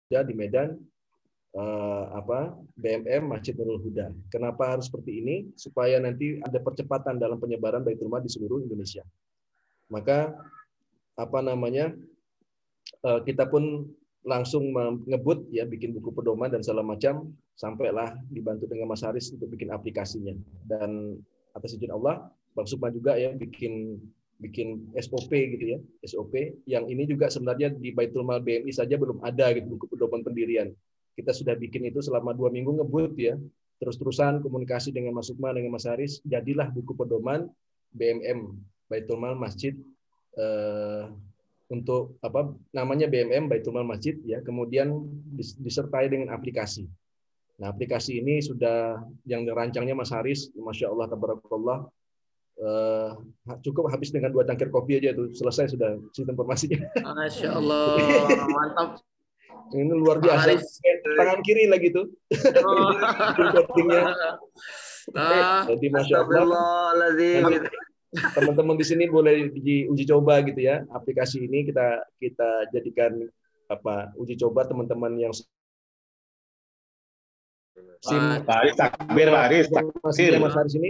di Medan, BMM Masjid Nurul Huda. Kenapa harus seperti ini? Supaya nanti ada percepatan dalam penyebaran Baitul Mal di seluruh Indonesia. Maka kita pun langsung ngebut ya, bikin buku pedoman dan segala macam, sampailah dibantu dengan Mas Haris untuk bikin aplikasinya. Dan atas izin Allah, Bang Sukma juga ya bikin SOP gitu ya, SOP yang ini juga sebenarnya di Baitul Mal BMI saja belum ada gitu, buku pedoman pendirian. Kita sudah bikin itu selama 2 minggu ngebut ya, terus-terusan komunikasi dengan Mas Sukma, dengan Mas Haris, jadilah buku pedoman BMM Baitul Mal Masjid, untuk namanya BMM Baitul Mal Masjid ya, kemudian disertai dengan aplikasi. Nah, aplikasi ini sudah yang dirancangnya Mas Haris, Masya Allah, tabarakallah, cukup habis dengan 2 cangkir kopi aja itu selesai sudah sistem informasinya. Masya Allah, mantap. Ini luar biasa. Tangan kiri lagi tuh. Jadi Masya Allah. Teman-teman di sini boleh diuji coba gitu ya, aplikasi ini kita jadikan uji coba teman-teman yang Mas Haris ini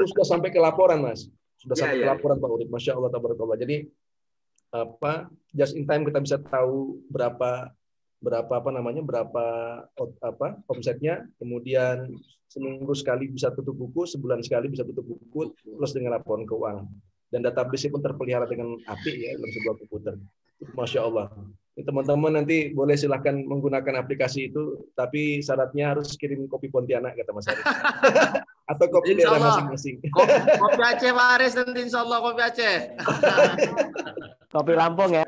sudah sampai ke laporan, Mas, sudah sampai ke laporan Pak Urip, Masya Allah tabarakallah. Jadi just in time kita bisa tahu berapa omsetnya, kemudian seminggu sekali bisa tutup buku, sebulan sekali bisa tutup buku, plus dengan laporan keuangan. Dan database pun terpelihara dengan apik ya dalam sebuah komputer. Masya Allah. Ini teman-teman nanti boleh silahkan menggunakan aplikasi itu, tapi syaratnya harus kirim kopi Pontianak kata Mas Haris. Atau kopi daerah masing-masing. Kopi Aceh Pak Haris nanti insya Allah kopi Aceh. Kopi Lampung ya.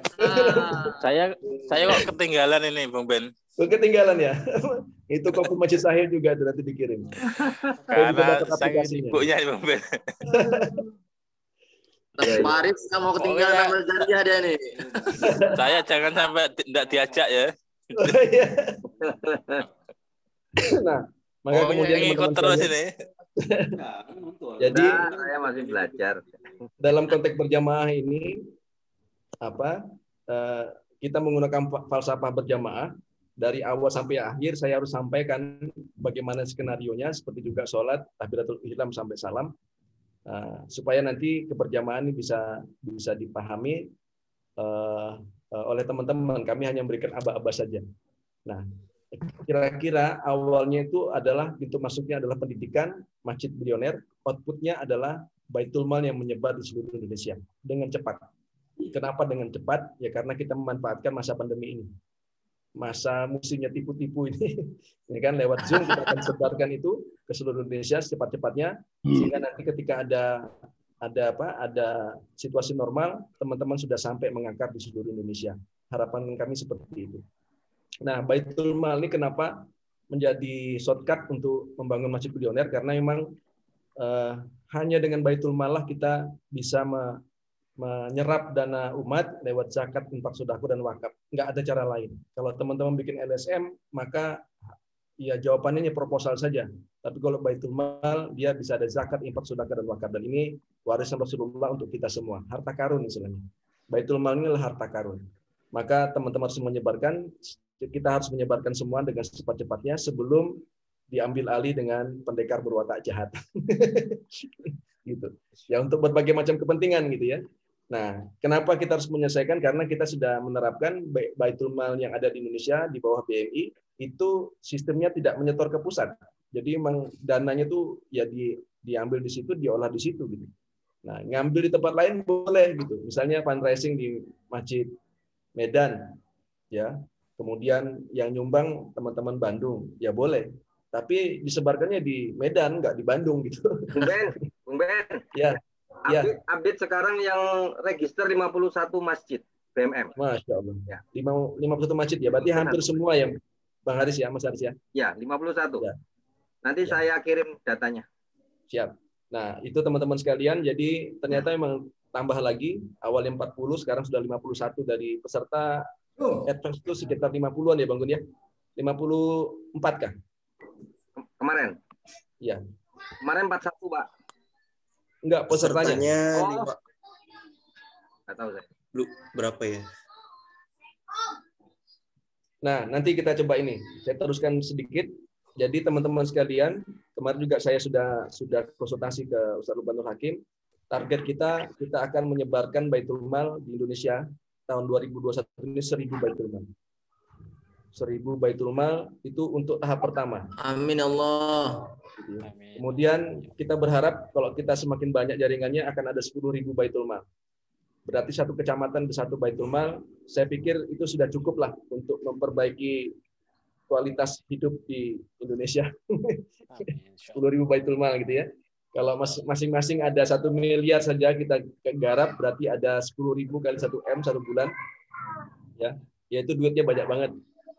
Saya kok ketinggalan ini Bang Ben. Ketinggalan ya. Itu kopi Masjid Sahih juga nanti dikirim. Karena saya sibuknya Bang Ben. Pak Haris mau ketinggalan sama janji dia nih. Saya jangan sampai tidak diajak ya. Nah, maka kemudian ikut terus ini. Jadi saya masih belajar. Dalam konteks berjamaah ini kita menggunakan falsafah berjamaah dari awal sampai akhir. Saya harus sampaikan bagaimana skenarionya, seperti juga sholat takbiratul ihram sampai salam, supaya nanti keberjamaah ini bisa dipahami oleh teman-teman. Kami hanya memberikan aba-aba saja. Nah, kira-kira awalnya itu adalah pintu masuknya adalah pendidikan, masjid bilioner, outputnya adalah Baitul Mal yang menyebar di seluruh Indonesia dengan cepat. Kenapa dengan cepat? Ya karena kita memanfaatkan masa pandemi ini, masa musimnya tipu-tipu ini, ya kan, lewat Zoom kita akan sebarkan itu ke seluruh Indonesia secepat-cepatnya, sehingga nanti ketika ada situasi normal, teman-teman sudah sampai mengakar di seluruh Indonesia. Harapan kami seperti itu. Nah, Baitul Mal ini kenapa menjadi shortcut untuk membangun masjid bilioner? Karena memang hanya dengan Baitul Mal lah kita bisa menyerap dana umat lewat zakat, infak, sedekah dan wakaf. Nggak ada cara lain. Kalau teman-teman bikin LSM, maka ya jawabannya proposal saja. Tapi kalau Baitul Mal, dia bisa ada zakat, infak, sedekah dan wakaf. Dan ini warisan Rasulullah untuk kita semua. Harta karun istilahnya. Baitul Mal ini adalah harta karun. Maka teman-teman harus menyebarkan. Kita harus menyebarkan semua dengan secepat-cepatnya sebelum diambil alih dengan pendekar berwatak jahat. Gitu. Ya untuk berbagai macam kepentingan gitu ya. Nah, kenapa kita harus menyelesaikan? Karena kita sudah menerapkan Baitul Mal yang ada di Indonesia di bawah BMI itu sistemnya tidak menyetor ke pusat. Jadi memang dananya tuh ya diambil di situ, diolah di situ gitu. Nah, ngambil di tempat lain boleh gitu. Misalnya fundraising di Masjid Medan ya. Kemudian yang nyumbang teman-teman Bandung, ya boleh. Tapi disebarkannya di Medan, nggak di Bandung gitu. Bung Ben. Ya. Update sekarang yang register 51 masjid BMM. Masya Allah. Ya. 51 masjid ya, berarti hampir semua ya Bang Haris ya, Mas Haris ya? Ya, 51. Ya. Nanti saya kirim datanya. Siap. Nah, itu teman-teman sekalian, jadi ternyata memang tambah lagi, awalnya 40, sekarang sudah 51 dari peserta. Advance itu sekitar 50-an ya Bang Gun ya? 54 kah? Kemarin? Iya. Kemarin 41, Pak. Enggak, pesertanya. Nggak tahu saya. Berapa ya? Nah, nanti kita coba ini. Saya teruskan sedikit. Jadi teman-teman sekalian, kemarin juga saya sudah konsultasi ke Ustaz Lukmanul Hakim. Target kita akan menyebarkan Baitul Mal di Indonesia tahun 2021 ini 1.000 Baitul Mal. 1.000 Baitul Mal itu untuk tahap pertama. Amin Allah. Kemudian kita berharap kalau kita semakin banyak jaringannya akan ada 10.000 Baitul Mal. Berarti satu kecamatan satu Baitul Mal, saya pikir itu sudah cukup lah untuk memperbaiki kualitas hidup di Indonesia. 10.000 Baitul Mal gitu ya. Kalau masing-masing ada 1 miliar saja kita garap, berarti ada 10.000 kali 1 M 1 bulan. Ya, yaitu duitnya banyak banget.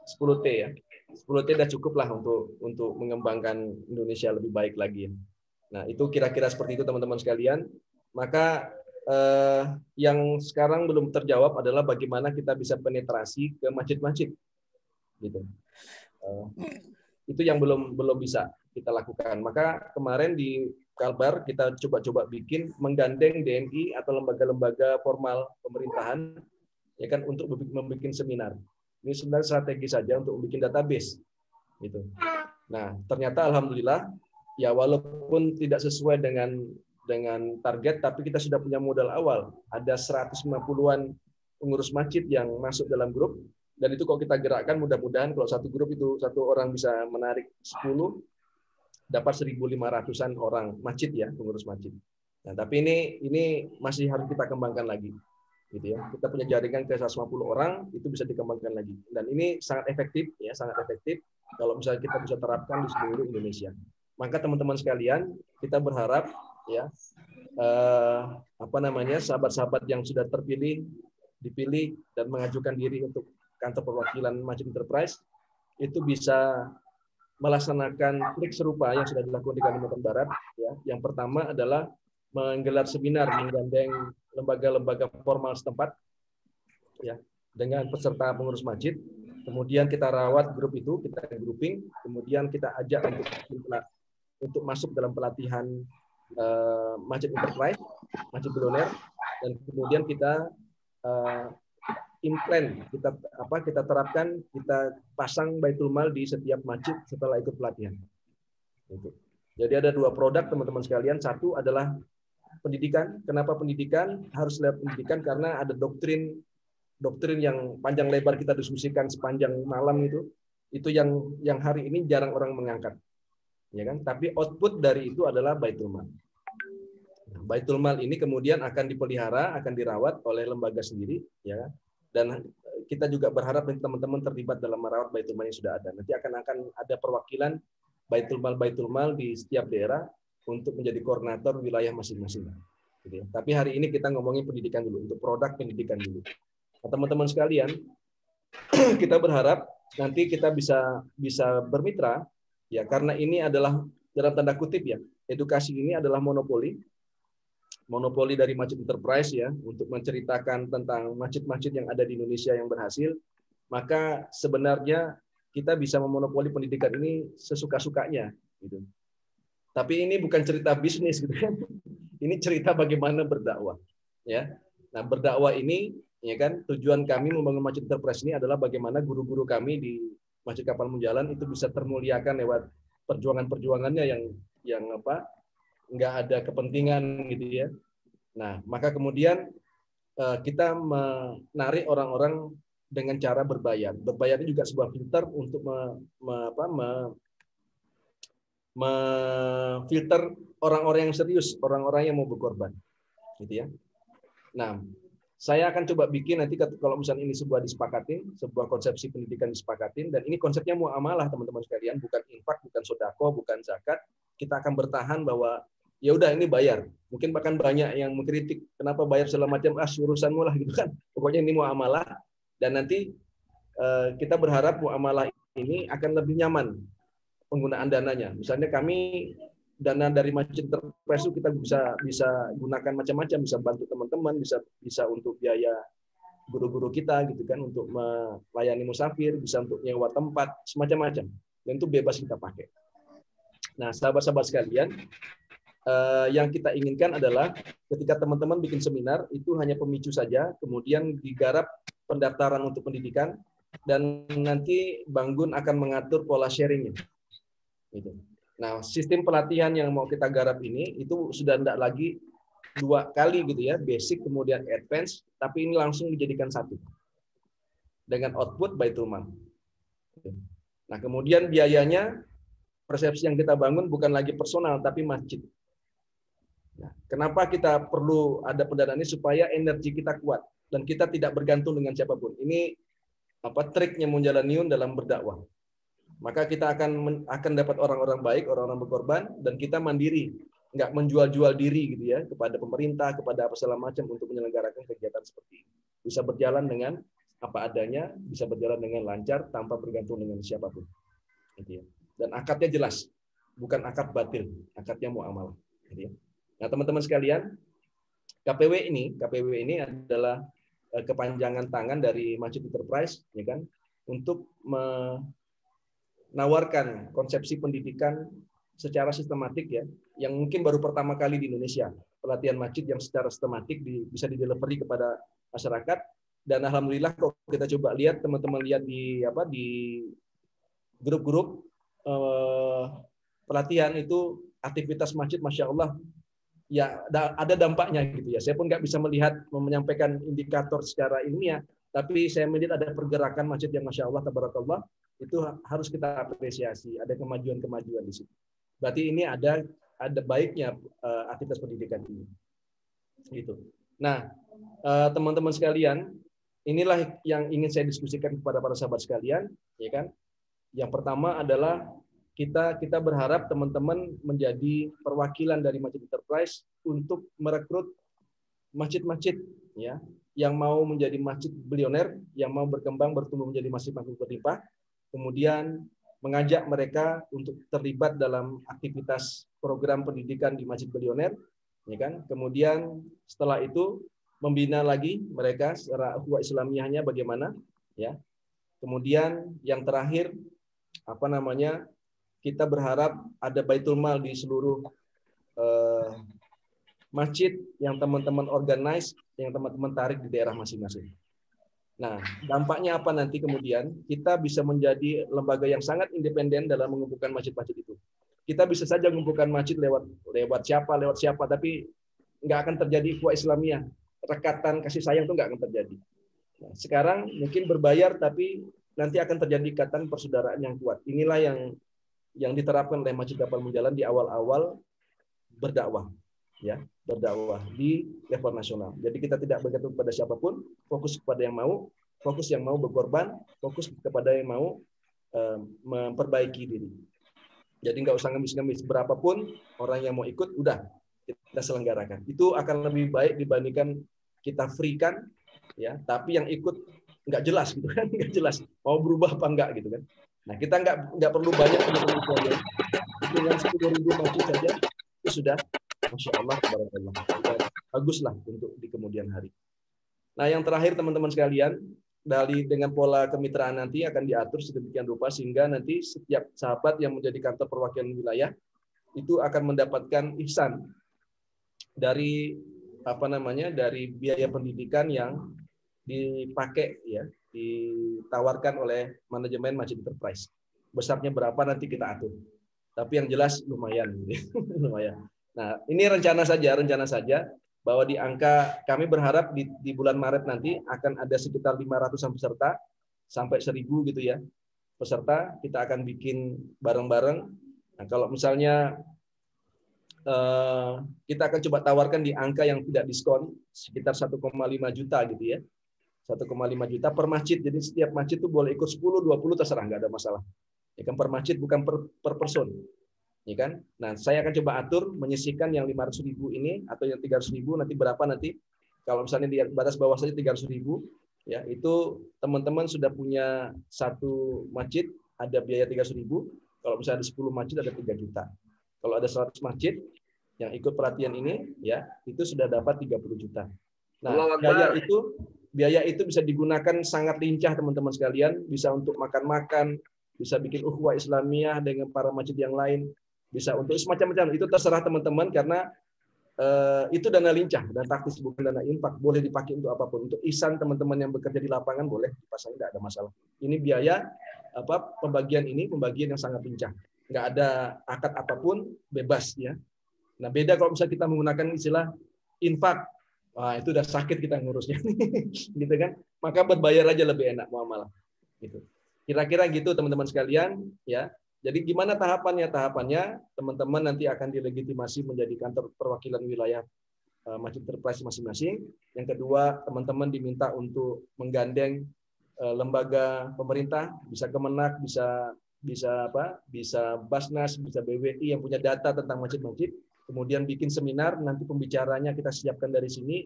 10 T ya. 10 T sudah cukup lah untuk mengembangkan Indonesia lebih baik lagi. Nah, itu kira-kira seperti itu teman-teman sekalian. Maka yang sekarang belum terjawab adalah bagaimana kita bisa penetrasi ke masjid-masjid, gitu. Itu yang belum bisa kita lakukan. Maka kemarin di Kalbar kita coba bikin menggandeng DMI atau lembaga-lembaga formal pemerintahan, ya kan, untuk membuat seminar. Ini sebenarnya strategi saja untuk membuat database, gitu. Nah, ternyata alhamdulillah, ya walaupun tidak sesuai dengan target, tapi kita sudah punya modal awal. Ada 150-an pengurus masjid yang masuk dalam grup, dan itu kalau kita gerakkan, mudah-mudahan kalau satu grup itu satu orang bisa menarik 10, dapat 1.500-an orang masjid ya, pengurus masjid. Nah, tapi ini masih harus kita kembangkan lagi, gitu ya. Kita punya jaringan ke 150 orang, itu bisa dikembangkan lagi. Dan ini sangat efektif ya, sangat efektif kalau misalnya kita bisa terapkan di seluruh Indonesia. Maka teman-teman sekalian, kita berharap ya sahabat-sahabat yang sudah dipilih dan mengajukan diri untuk kantor perwakilan Masjid Enterprise itu bisa melaksanakan trik serupa yang sudah dilakukan di Kalimantan Barat ya. Yang pertama adalah menggelar seminar menggandeng lembaga-lembaga formal setempat ya dengan peserta pengurus masjid. Kemudian kita rawat grup itu, kita grouping, kemudian kita ajak untuk masuk dalam pelatihan Masjid Enterprise, Masjid Billionaire, dan kemudian kita implement, kita terapkan, kita pasang Baitul Mal di setiap masjid setelah ikut pelatihan. Jadi ada 2 produk teman-teman sekalian. Satu adalah pendidikan. Kenapa pendidikan? Harus lewat pendidikan karena ada doktrin yang panjang lebar kita diskusikan sepanjang malam itu yang hari ini jarang orang mengangkat. Ya kan? Tapi output dari itu adalah Baitul Mal. Nah, Baitul Mal ini kemudian akan dipelihara, akan dirawat oleh lembaga sendiri, ya. Dan kita juga berharap teman-teman terlibat dalam merawat Baitul Mal yang sudah ada. Nanti akan ada perwakilan Baitul Mal di setiap daerah untuk menjadi koordinator wilayah masing-masing. Gitu ya. Tapi hari ini kita ngomongin pendidikan dulu, untuk produk pendidikan dulu. Nah, teman-teman sekalian, kita berharap nanti kita bisa bermitra. Ya, karena ini adalah dalam tanda kutip ya, edukasi ini adalah monopoli dari Masjid Enterprise ya, untuk menceritakan tentang masjid-masjid yang ada di Indonesia yang berhasil. Maka sebenarnya kita bisa memonopoli pendidikan ini sesuka-sukanya, gitu. Tapi ini bukan cerita bisnis, gitu kan? Ini cerita bagaimana berdakwah, ya. Nah, berdakwah ini, ya kan, tujuan kami membangun Masjid Enterprise ini adalah bagaimana guru-guru kami di Masjid Kapal Munjalan itu bisa termuliakan lewat perjuangan-perjuangannya yang nggak ada kepentingan gitu ya. Nah, maka kemudian kita menarik orang-orang dengan cara berbayar. Berbayar ini juga sebuah filter untuk filter orang-orang yang serius, orang-orang yang mau berkorban, gitu ya. Nah, saya akan coba bikin nanti kalau misalnya ini sebuah konsepsi pendidikan disepakatin, dan ini konsepnya muamalah teman-teman sekalian, bukan infak, bukan sodako, bukan zakat. Kita akan bertahan bahwa ya udah ini bayar. Mungkin bahkan banyak yang mengkritik kenapa bayar segala macam, urusanmu lah gitu kan. Pokoknya ini muamalah, dan nanti kita berharap muamalah ini akan lebih nyaman penggunaan dananya. Misalnya kami dana dari Masjid Enterprise itu kita bisa gunakan macam-macam, bisa bantu teman-teman, bisa untuk biaya guru-guru kita gitu kan, untuk melayani musafir, bisa untuk nyewa tempat, semacam-macam. Dan itu bebas kita pakai. Nah, sahabat-sahabat sekalian, yang kita inginkan adalah ketika teman-teman bikin seminar itu hanya pemicu saja, kemudian digarap pendaftaran untuk pendidikan, dan nanti Bang Gun akan mengatur pola sharingnya. Gitu. Nah, sistem pelatihan yang mau kita garap ini itu sudah tidak lagi 2 kali gitu ya, basic kemudian advance, tapi ini langsung dijadikan satu dengan output Baitul Mal. Nah, kemudian biayanya, persepsi yang kita bangun bukan lagi personal tapi masjid. Nah, kenapa kita perlu ada pendanaan ini? Supaya energi kita kuat dan kita tidak bergantung dengan siapapun. Ini triknya Munjalaniun dalam berdakwah. Maka kita akan dapat orang-orang baik, orang-orang berkorban, dan kita mandiri, nggak menjual-jual diri gitu ya kepada pemerintah, kepada apa segala macam untuk menyelenggarakan kegiatan seperti ini. Bisa berjalan dengan apa adanya, bisa berjalan dengan lancar tanpa bergantung dengan siapapun. Gitu ya. Dan akadnya jelas, bukan akad batil, akadnya muamalah. Gitu ya. Nah, teman-teman sekalian, KPW ini adalah kepanjangan tangan dari Masjid Enterprise, ya kan, untuk menawarkan konsepsi pendidikan secara sistematik ya, yang mungkin baru pertama kali di Indonesia, pelatihan masjid yang secara sistematik bisa didelivery kepada masyarakat. Dan alhamdulillah kalau kita coba lihat, teman-teman lihat di grup-grup pelatihan itu aktivitas masjid, masya Allah, ya ada dampaknya gitu ya. Saya pun nggak bisa menyampaikan indikator secara ilmiah, tapi saya melihat ada pergerakan masjid yang masya Allah, tabarakallah, itu harus kita apresiasi. Ada kemajuan-kemajuan di situ. Berarti ini ada baiknya aktivitas pendidikan ini. Gitu. Nah, teman-teman sekalian, inilah yang ingin saya diskusikan kepada para sahabat sekalian, ya kan? Yang pertama adalah kita berharap teman-teman menjadi perwakilan dari Masjid Enterprise untuk merekrut masjid-masjid ya yang mau menjadi masjid bilioner, yang mau berkembang bertumbuh menjadi masjid-masjid berlimpah, kemudian mengajak mereka untuk terlibat dalam aktivitas program pendidikan di masjid bilioner, ya kan? Kemudian setelah itu membina lagi mereka secara ukhuwah Islamiyahnya bagaimana, ya. Kemudian yang terakhir kita berharap ada Baitul Mal di seluruh masjid yang teman-teman organize, yang teman-teman tarik di daerah masing-masing. Nah, dampaknya apa nanti kemudian? Kita bisa menjadi lembaga yang sangat independen dalam mengumpulkan masjid-masjid itu. Kita bisa saja mengumpulkan masjid lewat siapa, tapi nggak akan terjadi ukhuwah Islamiyah. Rekatan kasih sayang itu nggak akan terjadi. Nah, sekarang mungkin berbayar, tapi nanti akan terjadi ikatan persaudaraan yang kuat. Inilah yang diterapkan oleh Masjid Kapal Munjalan di awal-awal berdakwah, ya, berdakwah di level nasional. Jadi kita tidak bergantung pada siapapun, fokus kepada yang mau berkorban, fokus kepada yang mau memperbaiki diri. Jadi nggak usah ngemis-ngemis, berapapun orang yang mau ikut, udah kita selenggarakan. Itu akan lebih baik dibandingkan kita free-kan, ya, tapi yang ikut nggak jelas gitu kan, nggak jelas mau berubah apa enggak gitu kan. Nah, kita nggak perlu banyak teman-teman sekalian. Dengan 10.000 masjid saja itu sudah, masya Allah, tabarakallah, baguslah untuk di kemudian hari. Nah, yang terakhir teman-teman sekalian, dengan pola kemitraan nanti akan diatur sedemikian rupa sehingga nanti setiap sahabat yang menjadi kantor perwakilan wilayah itu akan mendapatkan ihsan dari dari biaya pendidikan yang dipakai ya, ditawarkan oleh manajemen Masjid Enterprise. Besarnya berapa nanti kita atur. Tapi yang jelas lumayan. Lumayan. Nah, ini rencana saja bahwa di angka, kami berharap di bulan Maret nanti akan ada sekitar 500-an peserta sampai 1.000 gitu ya. Peserta kita akan bikin bareng-bareng. Nah, kalau misalnya kita akan coba tawarkan di angka yang tidak diskon sekitar 1,5 juta gitu ya. 1,5 juta per masjid. Jadi setiap masjid itu boleh ikut 10, 20 terserah, nggak ada masalah. Ya kan, per masjid bukan per person. Ya kan? Nah, saya akan coba atur menyisihkan yang 500.000 ini atau yang 300.000 nanti berapa nanti. Kalau misalnya di batas bawah saja 300.000, ya itu teman-teman sudah punya satu masjid ada biaya 300.000. Kalau misalnya ada 10 masjid ada 3 juta. Kalau ada 100 masjid yang ikut pelatihan ini, ya itu sudah dapat 30 juta. Nah, biaya itu bisa digunakan sangat lincah teman-teman sekalian, bisa untuk makan-makan, bisa bikin ukhuwah Islamiyah dengan para masjid yang lain, bisa untuk semacam-macam. Itu terserah teman-teman karena itu dana lincah, dana taktis bukan dana infak, boleh dipakai untuk apapun. Untuk ihsan teman-teman yang bekerja di lapangan boleh dipasang, tidak ada masalah. Ini biaya pembagian yang sangat lincah, nggak ada akad apapun, bebas ya. Nah beda kalau misalnya kita menggunakan istilah infak, wah itu udah sakit kita ngurusnya, gitu kan? Maka berbayar aja lebih enak muamalah. Gitu. Kira-kira gitu teman-teman sekalian ya. Jadi gimana tahapannya? Tahapannya teman-teman nanti akan dilegitimasi menjadi kantor perwakilan wilayah Masjid Enterprise masing-masing. Yang kedua, teman-teman diminta untuk menggandeng lembaga pemerintah, bisa Kemenak, bisa Basnas, bisa BWI yang punya data tentang masjid-masjid. Kemudian bikin seminar, nanti pembicaranya kita siapkan dari sini.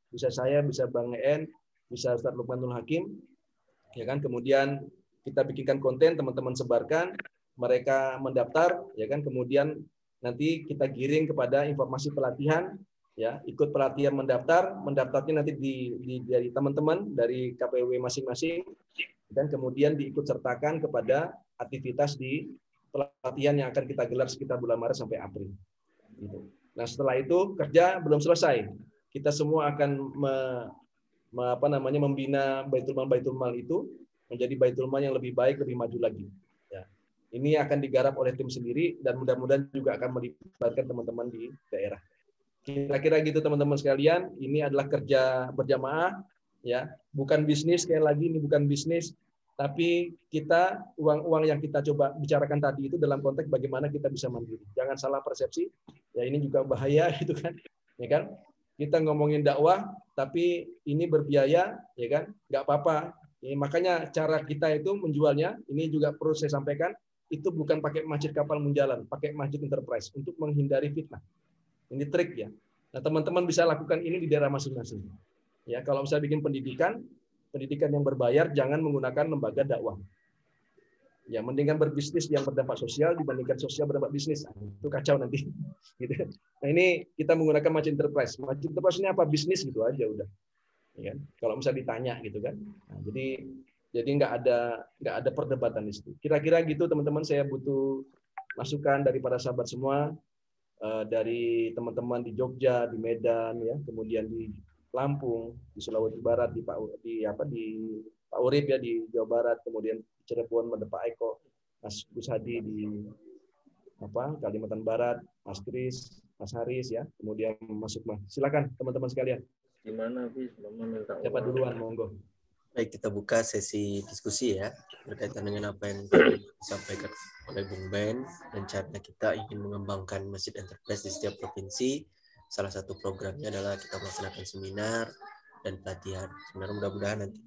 Bisa saya, bisa Bang En, bisa Ustadz Lukmanul Hakim. Ya kan? Kemudian kita bikinkan konten, teman-teman sebarkan, mereka mendaftar, ya kan, kemudian nanti kita giring kepada informasi pelatihan, ya, ikut pelatihan mendaftarnya nanti dari teman-teman dari KPW masing-masing, dan kemudian diikut sertakan kepada aktivitas di pelatihan yang akan kita gelar sekitar bulan Maret sampai April. Gitu. Nah setelah itu kerja belum selesai, kita semua akan membina baitul mal itu menjadi baitul mal yang lebih baik, lebih maju lagi. Ini akan digarap oleh tim sendiri dan mudah-mudahan juga akan melibatkan teman-teman di daerah. Kira-kira gitu teman-teman sekalian, ini adalah kerja berjamaah, ya, bukan bisnis, sekali lagi ini bukan bisnis, tapi kita uang-uang yang kita coba bicarakan tadi itu dalam konteks bagaimana kita bisa mandiri. Jangan salah persepsi, ya ini juga bahaya gitu kan, ya kan? Kita ngomongin dakwah, tapi ini berbiaya, ya kan? Nggak apa-apa. Ya, makanya cara kita itu menjualnya, ini juga perlu saya sampaikan. Itu bukan pakai masjid kapal munjalan, pakai masjid enterprise untuk menghindari fitnah. Ini trik ya. Nah, teman-teman bisa lakukan ini di daerah masing-masing. Ya, kalau misalnya bikin pendidikan yang berbayar, jangan menggunakan lembaga dakwah. Ya, mendingan berbisnis yang berdampak sosial dibandingkan sosial berdampak bisnis. Itu kacau nanti. Gitu. Nah, ini kita menggunakan masjid enterprise. Masjid enterprise ini apa? Bisnis gitu aja udah. Ya, kalau misalnya ditanya gitu kan. Nah, jadi nggak ada perdebatan di situ. Kira-kira gitu teman-teman, saya butuh masukan dari para sahabat semua, dari teman-teman di Jogja, di Medan, ya, kemudian di Lampung, di Sulawesi Barat, di Pak Urip ya di Jawa Barat, kemudian di Cirebon ada Pak Eko, Mas Gus Hadi di Kalimantan Barat, Mas Kris, Mas Haris ya, kemudian masuk Mas. Silakan teman-teman sekalian. Gimana Bis? Siapa duluan, monggo. Baik, kita buka sesi diskusi ya berkaitan dengan apa yang disampaikan oleh Bung Ben. Rencananya kita ingin mengembangkan Masjid Enterprise di setiap provinsi. Salah satu programnya adalah kita melaksanakan seminar dan pelatihan. Sebenarnya mudah-mudahan nanti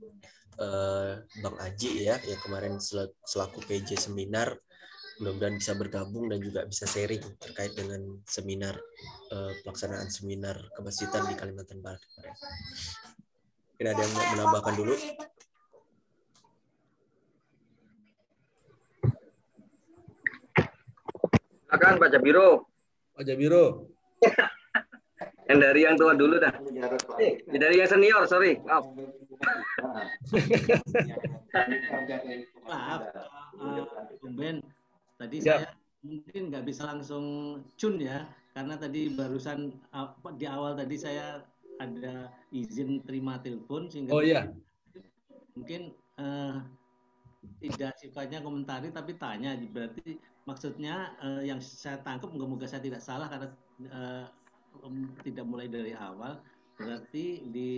Bang Aji ya yang kemarin selaku PJ seminar mudah-mudahan bisa bergabung dan juga bisa sharing terkait dengan seminar pelaksanaan seminar kemasjidan di Kalimantan Barat kemarin. Mungkin ada yang mau menambahkan dulu? Silakan Pak Jabiro. Pak Jabiro. Yang dari yang tua dulu dah. Dari yang senior, sorry. Maaf. Maaf, Bung Ben. Tadi Ya. saya mungkin nggak bisa langsung cun ya, karena tadi barusan di awal tadi saya ada izin terima telepon sehingga mungkin tidak sifatnya komentari tapi tanya. Berarti maksudnya yang saya tangkap, moga-moga saya tidak salah karena tidak mulai dari awal, berarti di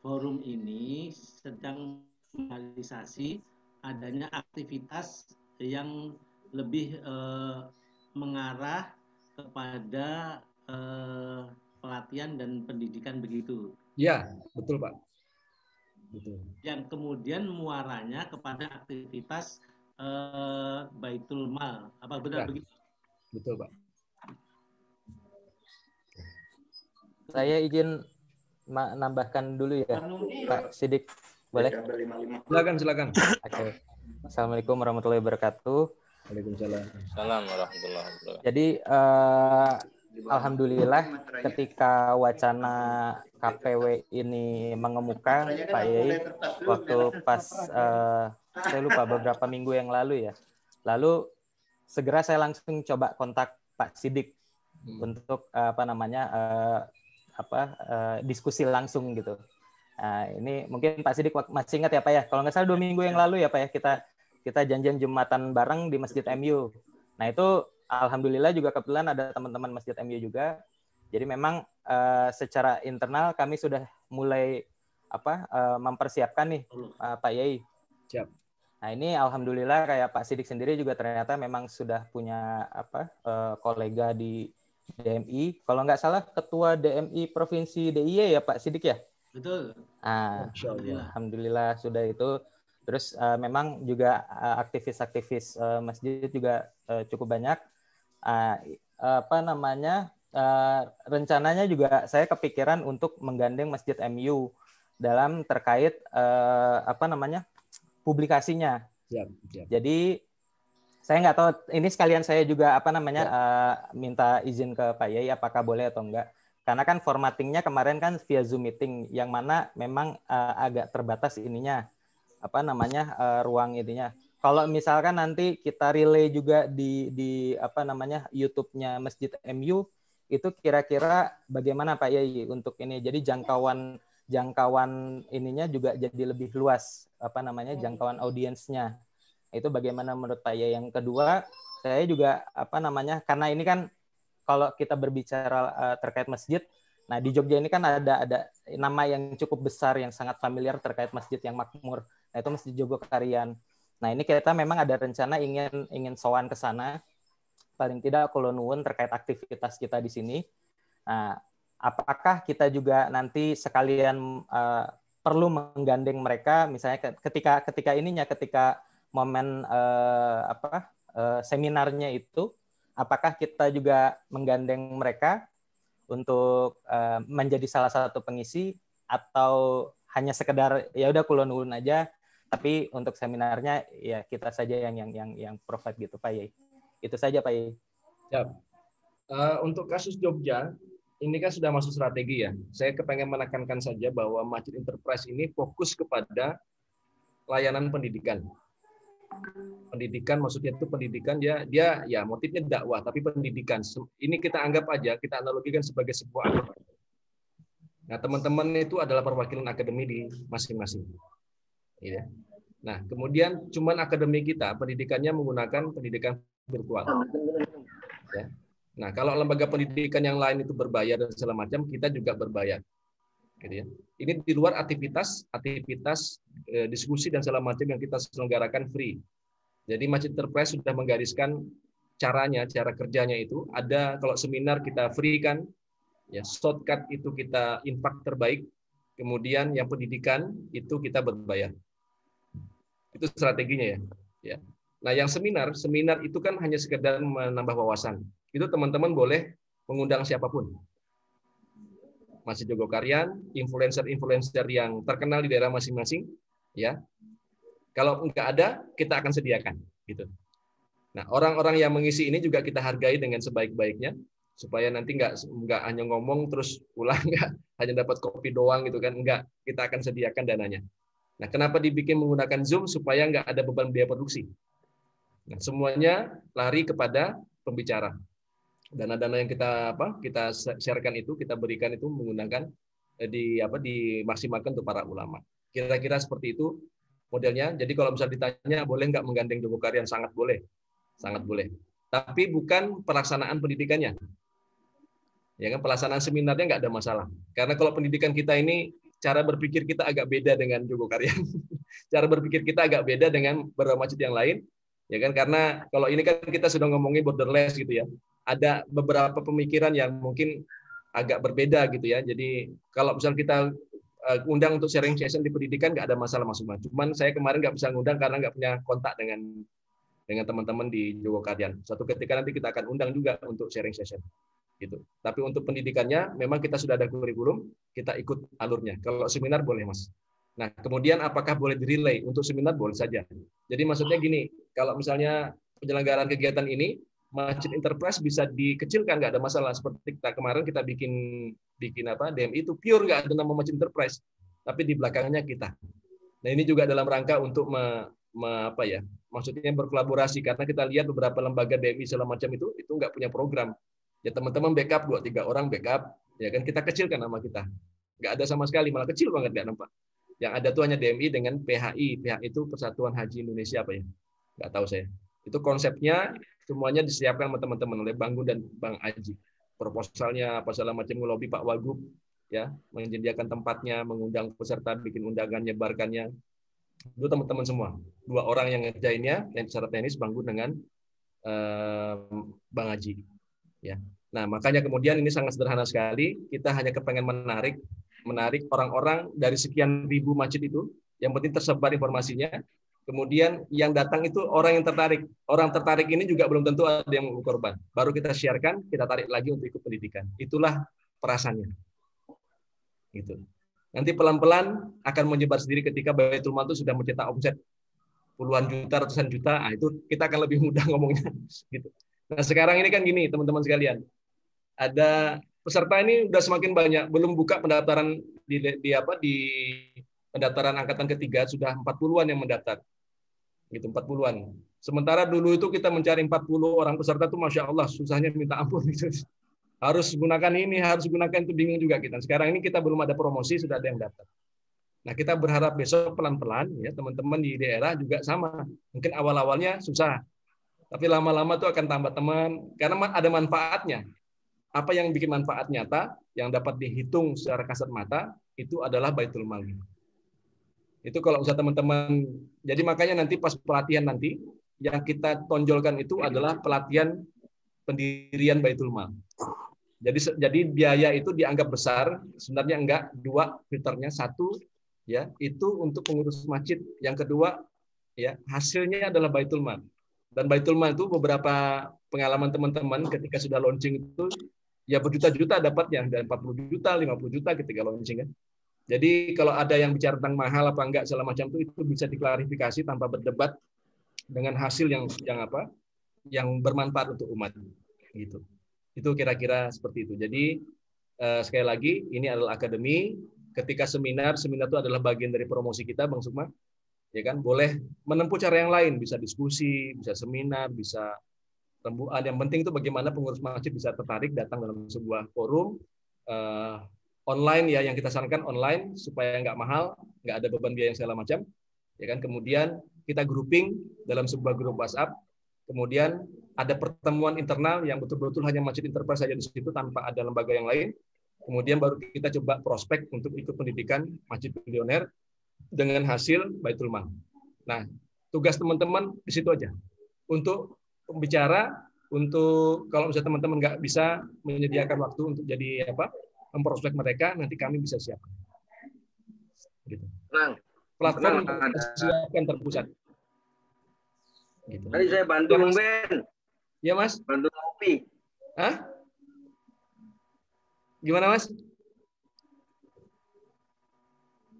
forum ini sedang menganalisasi adanya aktivitas yang lebih mengarah kepada pelatihan dan pendidikan begitu. Ya, betul Pak. Betul. Yang kemudian muaranya kepada aktivitas baitul mal. Apa benar begitu? Betul Pak. Saya izin menambahkan dulu ya, Pak Sidik. Boleh? Silakan. Oke. Assalamualaikum warahmatullahi wabarakatuh. Waalaikumsalam. Salam warahmatullahi wabarakatuh. Jadi alhamdulillah ketika wacana KPW ini mengemuka, Pak Yai, waktu pas saya lupa beberapa minggu yang lalu ya. Lalu segera saya langsung coba kontak Pak Sidik untuk diskusi langsung gitu. Nah, ini mungkin Pak Sidik masih ingat ya Pak ya, kalau nggak salah 2 minggu yang lalu ya Pak ya, kita janjian Jumatan bareng di Masjid MU. Nah itu alhamdulillah juga kebetulan ada teman-teman Masjid MU juga. Jadi memang secara internal kami sudah mulai mempersiapkan nih Pak Yai. Siap. Nah ini alhamdulillah kayak Pak Sidik sendiri juga ternyata memang sudah punya kolega di DMI. Kalau nggak salah ketua DMI Provinsi DIY ya Pak Sidik ya? Betul. Alhamdulillah sudah itu. Terus memang juga aktivis-aktivis masjid juga cukup banyak. Rencananya juga saya kepikiran untuk menggandeng Masjid MU dalam terkait publikasinya. Siap. Jadi saya nggak tahu, ini sekalian saya juga minta izin ke Pak Yai apakah boleh atau enggak. Karena kan formattingnya kemarin kan via Zoom meeting, yang mana memang agak terbatas ininya, ruang ininya. Kalau misalkan nanti kita relay juga di YouTube-nya Masjid MU, itu kira-kira bagaimana Pak Yai untuk ini? Jadi jangkauan ininya juga jadi lebih luas, jangkauan audiensnya. Itu bagaimana menurut Pak Yai? Yang kedua, saya juga karena ini kan kalau kita berbicara terkait masjid, nah di Jogja ini kan ada nama yang cukup besar yang sangat familiar terkait masjid yang makmur. Nah itu Masjid Jogokarian. Nah ini kita memang ada rencana ingin sowan ke sana, paling tidak kalau nuwun terkait aktivitas kita di sini. Nah, apakah kita juga nanti sekalian perlu menggandeng mereka, misalnya ketika momen seminarnya itu, apakah kita juga menggandeng mereka untuk menjadi salah satu pengisi, atau hanya sekedar ya udah kulon ulun aja, tapi untuk seminarnya ya kita saja yang provide gitu Pak Yai. Itu saja Pak Yai. Siap. Untuk kasus Jogja, ini kan sudah masuk strategi ya. Saya kepengen menekankan saja bahwa Masjid Enterprise ini fokus kepada layanan pendidikan. Pendidikan maksudnya itu pendidikan dia ya motifnya dakwah, tapi pendidikan. Ini kita anggap aja, kita analogikan sebagai sebuah akademi. Nah, teman-teman itu adalah perwakilan akademi di masing-masing. Ya. Nah, kemudian cuman akademi kita pendidikannya menggunakan pendidikan virtual. Ya. Nah, kalau lembaga pendidikan yang lain itu berbayar dan segala macam, kita juga berbayar. Gitu ya. Ini di luar aktivitas diskusi dan segala macam yang kita selenggarakan free. Jadi Masjid Enterprise sudah menggariskan cara kerjanya itu. Ada kalau seminar kita free kan, ya shortcut itu kita infak terbaik. Kemudian yang pendidikan itu kita berbayar. Itu strateginya ya. Nah, yang seminar itu kan hanya sekedar menambah wawasan. Itu teman-teman boleh mengundang siapapun. Masjid Jogokarian, influencer yang terkenal di daerah masing-masing, ya. Kalau enggak ada, kita akan sediakan, gitu. Nah, orang-orang yang mengisi ini juga kita hargai dengan sebaik-baiknya, supaya nanti enggak hanya ngomong terus pulang, enggak hanya dapat kopi doang gitu kan, enggak. Kita akan sediakan dananya. Nah, kenapa dibikin menggunakan Zoom? Supaya enggak ada beban biaya produksi. Nah, semuanya lari kepada pembicara. Dana-dana yang kita sharekan itu, kita berikan itu menggunakan dimaksimalkan untuk para ulama. Kira-kira seperti itu modelnya. Jadi kalau misalnya ditanya boleh nggak menggandeng Jogokarian, sangat boleh. Tapi bukan pelaksanaan pendidikannya. Ya kan, pelaksanaan seminarnya nggak ada masalah. Karena kalau pendidikan kita ini cara berpikir kita agak beda dengan Jogokarian. Cara berpikir kita agak beda dengan beberapa masjid yang lain. Ya kan, karena kalau ini kan kita sudah ngomongin borderless gitu ya. Ada beberapa pemikiran yang mungkin agak berbeda gitu ya. Jadi kalau misalnya kita undang untuk sharing session di pendidikan nggak ada masalah Mas Umar. Cuman saya kemarin nggak bisa ngundang karena nggak punya kontak dengan teman-teman di Jogokarian. Suatu ketika nanti kita akan undang juga untuk sharing session. Gitu. Tapi untuk pendidikannya memang kita sudah ada kurikulum, kita ikut alurnya. Kalau seminar boleh Mas. Nah, kemudian apakah boleh di-relay? Untuk seminar boleh saja. Jadi maksudnya gini, kalau misalnya penyelenggaraan kegiatan ini, Masjid Enterprise bisa dikecilkan, nggak ada masalah. Seperti kemarin kita bikin DMI itu pure nggak ada nama Masjid Enterprise, tapi di belakangnya kita. Nah, ini juga dalam rangka untuk maksudnya berkolaborasi, karena kita lihat beberapa lembaga DMI segala macam itu nggak punya program. Ya teman-teman backup 2-3 orang backup, ya kan kita kecilkan nama kita. Nggak ada sama sekali, malah kecil banget nggak nampak. Yang ada tuh hanya DMI dengan PHI. PHI itu Persatuan Haji Indonesia apa ya? Nggak tahu saya. Itu konsepnya semuanya disiapkan sama teman-teman oleh Bang Gun dan Bang Aji. Proposalnya apa segala macam, ngelobi Pak Wagub, ya, menyediakan tempatnya, mengundang peserta, bikin undangan, nyebarkannya. Itu teman-teman semua. 2 orang yang ngerjainnya, yang secara teknis Bang Gun dengan Bang Aji. Ya. Nah, makanya kemudian ini sangat sederhana sekali. Kita hanya kepengen menarik orang-orang dari sekian ribu masjid itu, yang penting tersebar informasinya. Kemudian yang datang itu orang yang tertarik. Orang tertarik ini juga belum tentu ada yang mau korban. Baru kita siarkan, kita tarik lagi untuk ikut pendidikan. Itulah perasaannya. Gitu. Nanti pelan-pelan akan menyebar sendiri ketika Baitul Mal itu sudah mencetak omset puluhan juta, ratusan juta. Nah, itu kita akan lebih mudah ngomongnya. Gitu. Nah, sekarang ini kan gini, teman-teman sekalian. Ada peserta ini udah semakin banyak, belum buka pendaftaran di pendaftaran angkatan ketiga sudah 40-an yang mendaftar. Gitu, 40-an. Sementara dulu itu kita mencari 40 orang peserta itu Masya Allah, susahnya minta ampun. Gitu. Harus gunakan ini, harus gunakan itu, bingung juga kita. Sekarang ini kita belum ada promosi, sudah ada yang daftar. Nah, kita berharap besok pelan-pelan, ya teman-teman di daerah juga sama. Mungkin awal-awalnya susah, tapi lama-lama itu akan tambah teman, karena ada manfaatnya. Apa yang bikin manfaat nyata, yang dapat dihitung secara kasat mata, itu adalah Baitul Mal. Itu kalau usaha teman-teman. Jadi makanya nanti pas pelatihan nanti, yang kita tonjolkan itu adalah pelatihan pendirian Baitul Mal. Jadi biaya itu dianggap besar, sebenarnya enggak. 2 filternya, 1 ya itu untuk pengurus masjid, yang kedua ya hasilnya adalah Baitul Mal. Dan Baitul Mal itu beberapa pengalaman teman-teman ketika sudah launching itu ya berjuta-juta dapatnya, dan 40 juta, 50 juta ketika launching kan. Jadi kalau ada yang bicara tentang mahal apa enggak segala macam itu bisa diklarifikasi tanpa berdebat, dengan hasil yang bermanfaat untuk umat gitu. Itu kira-kira seperti itu. Jadi sekali lagi ini adalah akademi. Ketika seminar itu adalah bagian dari promosi kita, Bang Sukma. Ya kan, boleh menempuh cara yang lain, bisa diskusi, bisa seminar, bisa rembukan. Yang penting itu bagaimana pengurus masjid bisa tertarik datang dalam sebuah forum online ya, yang kita sarankan online supaya nggak mahal, nggak ada beban biaya yang segala macam. Ya kan, kemudian kita grouping dalam sebuah grup WhatsApp. Kemudian ada pertemuan internal yang betul-betul hanya masjid enterprise saja di situ tanpa ada lembaga yang lain. Kemudian baru kita coba prospek untuk ikut pendidikan Masjid Milioner dengan hasil Baitul Mal. Nah, tugas teman-teman di situ aja. Untuk pembicara, untuk kalau misalnya teman-teman nggak bisa menyediakan waktu untuk jadi memprospek mereka, nanti kami bisa siapkan. Gitu. Platform siapkan terpusat. Gitu. Tadi saya bantu Bung Ben. Ya Mas. Bantu ngopi. Hah? Gimana Mas?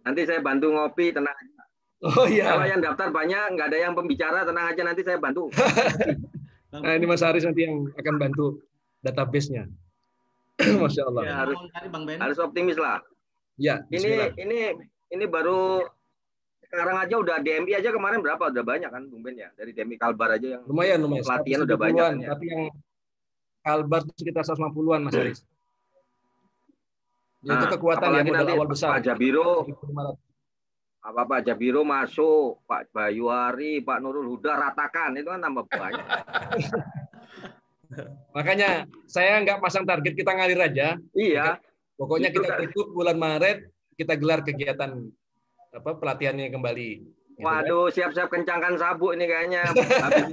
Nanti saya bantu ngopi, tenang aja. Oh iya. Kalau yang daftar banyak, nggak ada yang pembicara, tenang aja, nanti saya bantu. Nah, ini Mas Haris nanti yang akan bantu database-nya. Masya Allah. Ya, harus optimis lah. Ya. Ini baru sekarang aja udah DMI aja kemarin berapa? Udah banyak kan Bung Ben ya? Dari DMI Kalbar aja yang lumayan. Pelatihan udah banyak kan, ya? Tapi yang Kalbar sekitar 150-an Mas Haris. Ya, itu kekuatan ya, modal awal besar. Pak Jabiro, Pak Jabiro masuk, Pak Bayuari, Pak Nurul Huda ratakan, itu kan tambah banyak. Makanya saya nggak pasang target, kita ngalir aja. Iya. Pokoknya kita tutup bulan Maret, kita gelar kegiatan pelatihannya kembali. Gitu. Waduh, siap-siap kencangkan sabuk ini kayaknya. Habis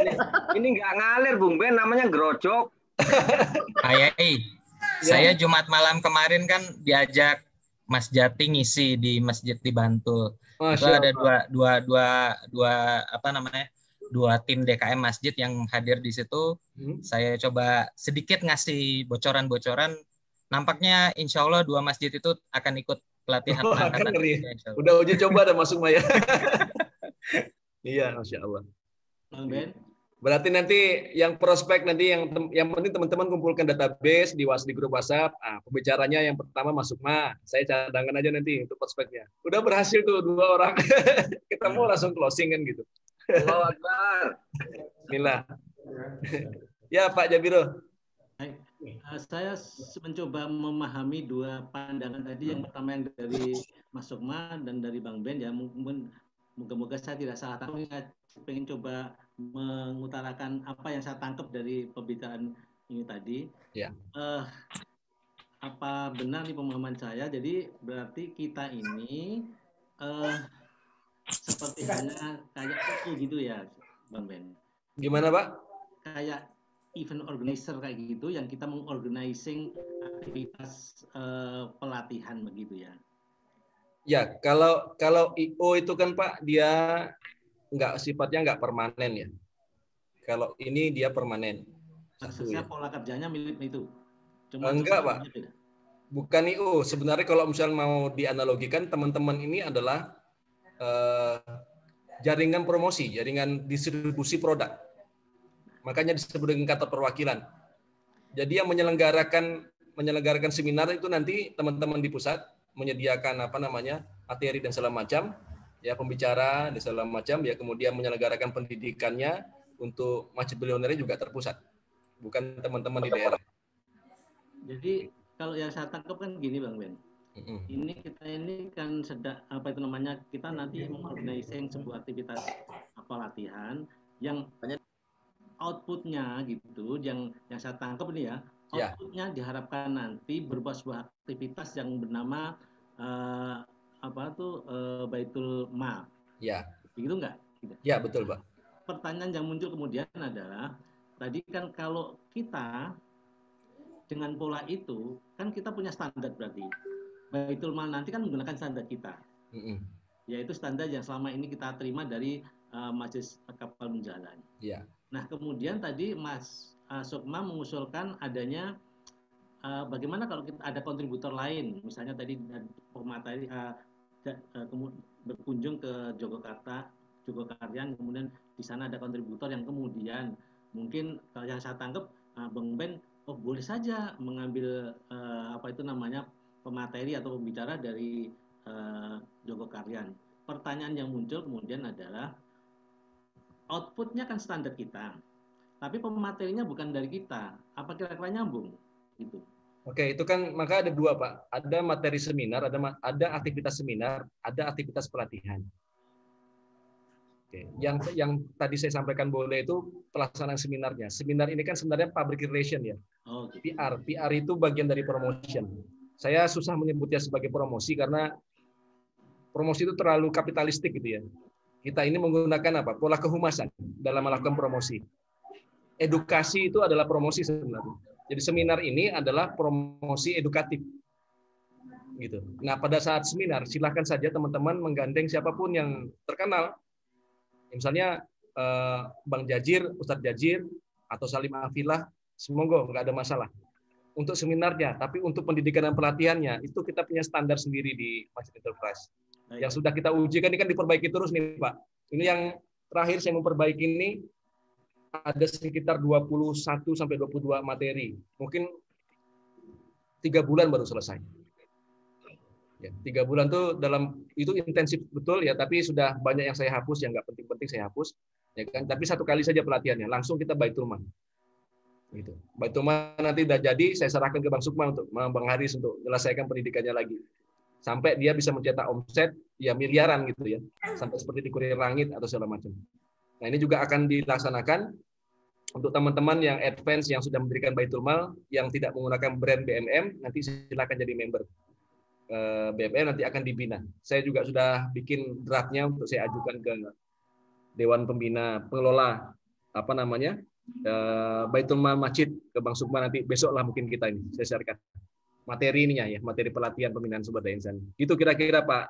ini nggak ngalir Bung Ben, namanya gerojok. Saya Jumat malam kemarin kan diajak Mas Jati ngisi di masjid di Bantul. Itu ada dua tim DKM masjid yang hadir di situ. Saya coba sedikit ngasih bocoran-bocoran. Nampaknya insya Allah 2 masjid itu akan ikut pelatihan. Udah uji coba ada masuk Maya. Iya, Masya Allah. Berarti nanti yang prospek nanti yang penting teman-teman kumpulkan database di grup WhatsApp. Pembicaranya yang pertama masuk saya cadangkan aja nanti untuk prospeknya. Udah berhasil tuh 2 orang. Kita mau langsung closing kan gitu. Allahu Akbar. Bismillah. Ya Pak Jabiro. Saya mencoba memahami dua pandangan tadi. Yang pertama yang dari Mas Sukma dan dari Bang Ben ya. Moga-moga saya tidak salah tahu. Saya ingin coba mengutarakan apa yang saya tangkap dari pembicaraan ini tadi. Ya. Apa benar nih pemahaman saya? Jadi berarti kita ini seperti hanya kayak itu gitu ya, Bang Ben. Gimana Pak? Kayak event organizer kayak gitu yang kita mengorganizing aktivitas pelatihan begitu ya. Ya, kalau IO itu kan Pak dia sifatnya nggak permanen ya. Kalau ini dia permanen. Maksudnya pola kerjanya mirip itu. Enggak Pak. Bukan IO. Sebenarnya kalau misalnya mau dianalogikan, teman-teman ini adalah jaringan promosi, jaringan distribusi produk. Makanya disebut dengan kata perwakilan. Jadi yang menyelenggarakan seminar itu nanti teman-teman di pusat menyediakan materi dan segala macam, ya pembicara dan segala macam, ya kemudian menyelenggarakan pendidikannya untuk Masjid Billionaire juga terpusat, bukan teman-teman di daerah. Jadi kalau yang saya tangkap kan gini Bang Ben. Ini kita ini kan sedang kita nanti mengorganisasi sebuah aktivitas latihan yang outputnya gitu, yang saya tangkap ini ya, outputnya diharapkan nanti berupa sebuah aktivitas yang bernama Baitul Mal. Ya. Begitu enggak? Ya betul Pak. Pertanyaan yang muncul kemudian adalah tadi kan kalau kita dengan pola itu kan kita punya standar berarti. Baitul Mal nanti kan menggunakan standar kita, yaitu standar yang selama ini kita terima dari Majelis Kapal Menjalan. Ya. Nah kemudian tadi Mas Sukma mengusulkan adanya bagaimana kalau kita ada kontributor lain, misalnya tadi pemateri berkunjung ke Jogokaryan, kemudian di sana ada kontributor yang kemudian mungkin kalau yang saya tangkap Bang Ben boleh saja mengambil pemateri atau pembicara dari Jogokaryan. Pertanyaan yang muncul kemudian adalah outputnya kan standar kita, tapi pematerinya bukan dari kita. Apa kira-kira nyambung? Gitu. Oke, itu kan maka ada dua Pak. Ada materi seminar, ada aktivitas seminar, ada aktivitas pelatihan. Oke. Yang tadi saya sampaikan boleh itu pelaksanaan seminarnya. Seminar ini kan sebenarnya public relation ya. Gitu. PR itu bagian dari promotion. Saya susah menyebutnya sebagai promosi karena promosi itu terlalu kapitalistik gitu ya. Kita ini menggunakan pola kehumasan dalam melakukan promosi. Edukasi itu adalah promosi sebenarnya. Jadi seminar ini adalah promosi edukatif. Gitu. Nah, pada saat seminar silakan saja teman-teman menggandeng siapapun yang terkenal. Misalnya Bang Jajir, Ustadz Jajir atau Salim Afilah, semoga nggak ada masalah. Untuk seminarnya, tapi untuk pendidikan dan pelatihannya itu kita punya standar sendiri di Masjid Enterprise. Yang sudah kita ujikan ini kan diperbaiki terus nih Pak. Ini yang terakhir saya memperbaiki ini ada sekitar 21 sampai 22 materi. Mungkin 3 bulan baru selesai. Ya, 3 bulan tuh itu intensif betul ya, tapi sudah banyak yang saya hapus, yang nggak penting-penting saya hapus. Ya kan? Tapi 1 kali saja pelatihannya, langsung kita Baitul Mal. Gitu. Baitul Mal nanti udah jadi, saya serahkan ke Bang Sukma untuk Bang Haris untuk menyelesaikan pendidikannya lagi. Sampai dia bisa mencetak omset ya miliaran gitu ya, sampai seperti di Kurir Langit atau segala macam. Nah ini juga akan dilaksanakan untuk teman-teman yang advance yang sudah mendirikan Baitul Mal yang tidak menggunakan brand BMM, nanti silakan jadi member BMM, nanti akan dibina. Saya juga sudah bikin draftnya untuk saya ajukan ke Dewan Pembina Pengelola Baitul Mal Masjid ke Bang Sukma, nanti besok lah mungkin kita ini saya sharekan materi ininya ya, materi pelatihan pembinaan sumber daya insan. Itu kira-kira Pak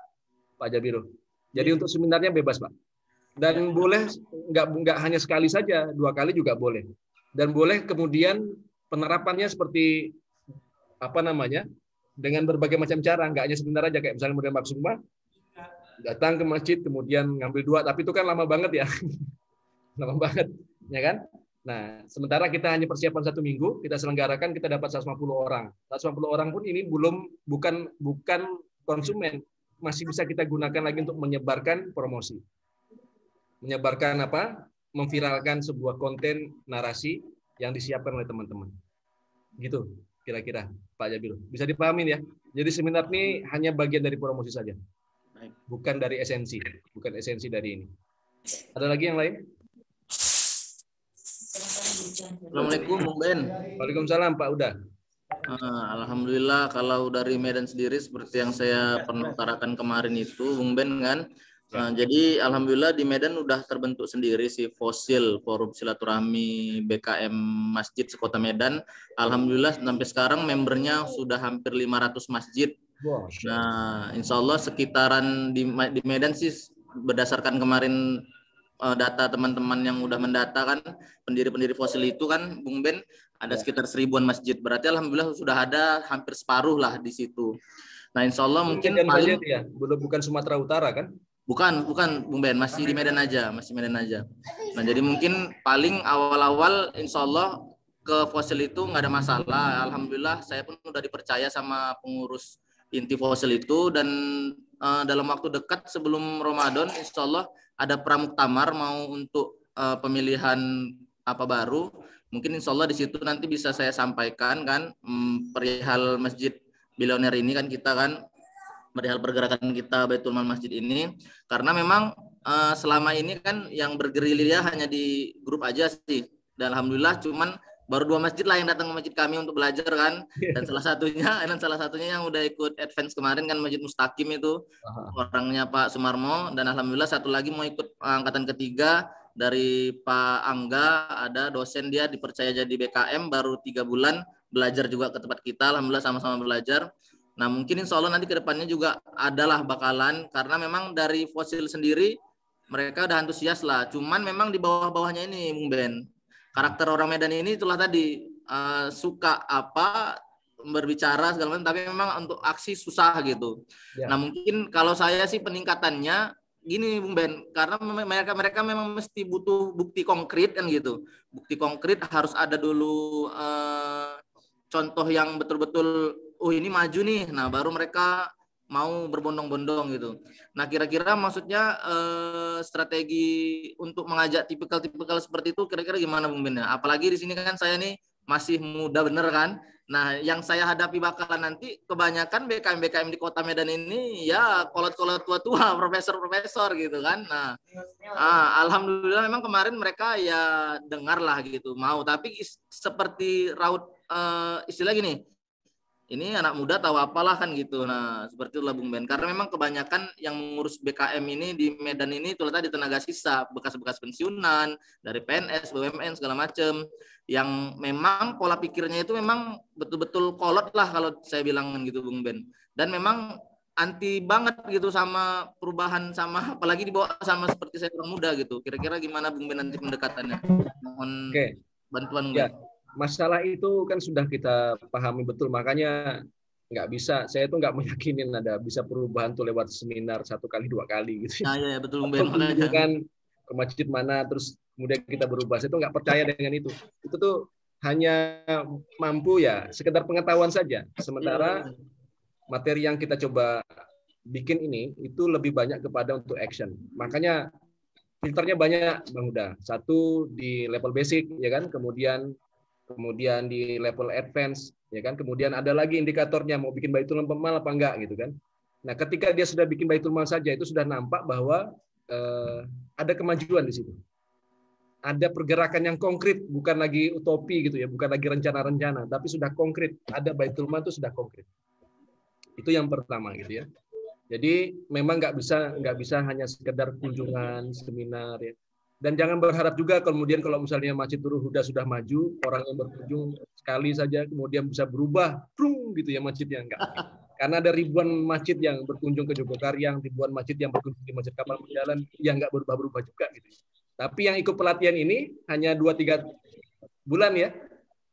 Jabiro. Jadi untuk seminarnya bebas Pak. Dan boleh nggak hanya sekali saja, 2 kali juga boleh. Dan boleh kemudian penerapannya seperti dengan berbagai macam cara, nggak hanya sebentar aja kayak misalnya model Bang Sukma datang ke masjid kemudian ngambil 2, tapi itu kan lama banget ya. Lama banget, ya kan? Nah, sementara kita hanya persiapan 1 minggu, kita selenggarakan, kita dapat 150 orang. 150 orang pun ini bukan konsumen, masih bisa kita gunakan lagi untuk menyebarkan promosi. menyebarkan memviralkan sebuah konten narasi yang disiapkan oleh teman-teman. Gitu kira-kira Pak Jabir. Bisa dipahamin ya. Jadi seminar ini hanya bagian dari promosi saja. Bukan dari esensi, bukan esensi dari ini. Ada lagi yang lain? Assalamualaikum Bung Ben. Waalaikumsalam Pak Uda. Alhamdulillah kalau dari Medan sendiri seperti yang saya pernah utarakan kemarin itu Bung Ben kan. Jadi alhamdulillah di Medan udah terbentuk sendiri si Fosil, Forum Silaturahmi BKM Masjid Sekota Medan. Alhamdulillah sampai sekarang membernya sudah hampir 500 masjid. Nah, insya Allah sekitaran di Medan sih berdasarkan kemarin data teman-teman yang udah mendata kan, pendiri-pendiri Fosil itu kan Bung Ben ada sekitar 1000-an masjid. Berarti alhamdulillah sudah ada hampir separuh lah di situ. Nah, insya Allah mungkin paling ya, bukan Sumatera Utara kan? Bukan Bung Ben, masih di Medan aja, masih Medan aja. Nah, jadi mungkin paling awal-awal insya Allah ke Fosil itu nggak ada masalah. Alhamdulillah saya pun udah dipercaya sama pengurus inti Fosil itu, dan dalam waktu dekat sebelum Ramadan insya Allah ada pramuktamar mau untuk pemilihan baru. Mungkin insya Allah di situ nanti bisa saya sampaikan kan perihal Masjid Bilioner ini kan, kita kan perihal pergerakan kita Baitul Mal Masjid ini, karena memang selama ini kan yang bergerilya hanya di grup aja sih, dan alhamdulillah cuman baru 2 masjid lah yang datang ke masjid kami untuk belajar kan, dan salah satunya yang udah ikut advance kemarin kan Masjid Mustaqim itu orangnya Pak Sumarmo, dan alhamdulillah satu lagi mau ikut angkatan ketiga dari Pak Angga, ada dosen dia dipercaya jadi BKM baru 3 bulan belajar juga ke tempat kita, alhamdulillah sama-sama belajar. Nah, mungkin insya Allah nanti ke depannya juga adalah bakalan, karena memang dari Fosil sendiri mereka udah antusias lah. Cuman memang di bawah-bawahnya ini, Bung Ben, karakter orang Medan ini itulah tadi, suka berbicara segala macam, tapi memang untuk aksi susah gitu. Ya. Nah, mungkin kalau saya sih peningkatannya gini, Bung Ben, karena mereka memang mesti butuh bukti konkret kan gitu. Bukti konkret harus ada dulu contoh yang betul-betul ini maju nih, nah baru mereka mau berbondong-bondong gitu. Nah, kira-kira maksudnya strategi untuk mengajak tipikal-tipikal seperti itu kira-kira gimana Bung Ben? Apalagi di sini kan saya nih masih muda bener kan. Nah, yang saya hadapi bakalan nanti kebanyakan BKM di Kota Medan ini ya kolot-kolot tua-tua, profesor-profesor gitu kan. Nah, alhamdulillah memang kemarin mereka ya dengar lah gitu, mau, tapi seperti raut istilah gini, ini anak muda tahu apalah kan gitu. Nah, seperti itulah Bung Ben. Karena memang kebanyakan yang mengurus BKM ini di Medan ini itulah tadi tenaga sisa, bekas-bekas pensiunan, dari PNS, BUMN segala macam, yang memang pola pikirnya itu memang betul-betul kolot lah kalau saya bilang gitu Bung Ben. Dan memang anti banget gitu sama perubahan, sama apalagi dibawa sama seperti saya orang muda gitu. Kira-kira gimana Bung Ben nanti pendekatannya? Mohon bantuan Bung Ben. Masalah itu kan sudah kita pahami betul, makanya nggak bisa, saya itu nggak meyakinin ada bisa perubahan tuh lewat seminar 1 kali 2 kali gitu. Nah, ya betul Ben. Kan ke masjid mana terus kemudian kita berubah, saya itu nggak percaya dengan itu. Itu tuh hanya mampu ya sekedar pengetahuan saja. Sementara materi yang kita coba bikin ini itu lebih banyak kepada untuk action. Makanya filternya banyak Bang Huda. 1 di level basic ya kan, kemudian di level advance ya kan, kemudian ada lagi indikatornya mau bikin Baitul Mal apa enggak gitu kan. Nah, ketika dia sudah bikin Baitul Mal saja itu sudah nampak bahwa ada kemajuan di situ. Ada pergerakan yang konkret, bukan lagi utopi gitu ya, bukan lagi rencana-rencana, tapi sudah konkret. Ada Baitul Mal itu sudah konkret. Itu yang pertama gitu ya. Jadi memang nggak bisa hanya sekedar kunjungan, seminar ya. Dan jangan berharap juga kemudian kalau misalnya Masjid Nurul Huda sudah maju, orang yang berkunjung sekali saja kemudian bisa berubah, gitu ya masjidnya, enggak. Karena ada ribuan masjid yang berkunjung ke Jogokariang, ribuan masjid yang berkunjung di Masjid Kapal Menjalan, yang enggak berubah-berubah juga gitu. Tapi yang ikut pelatihan ini hanya 2-3 bulan ya.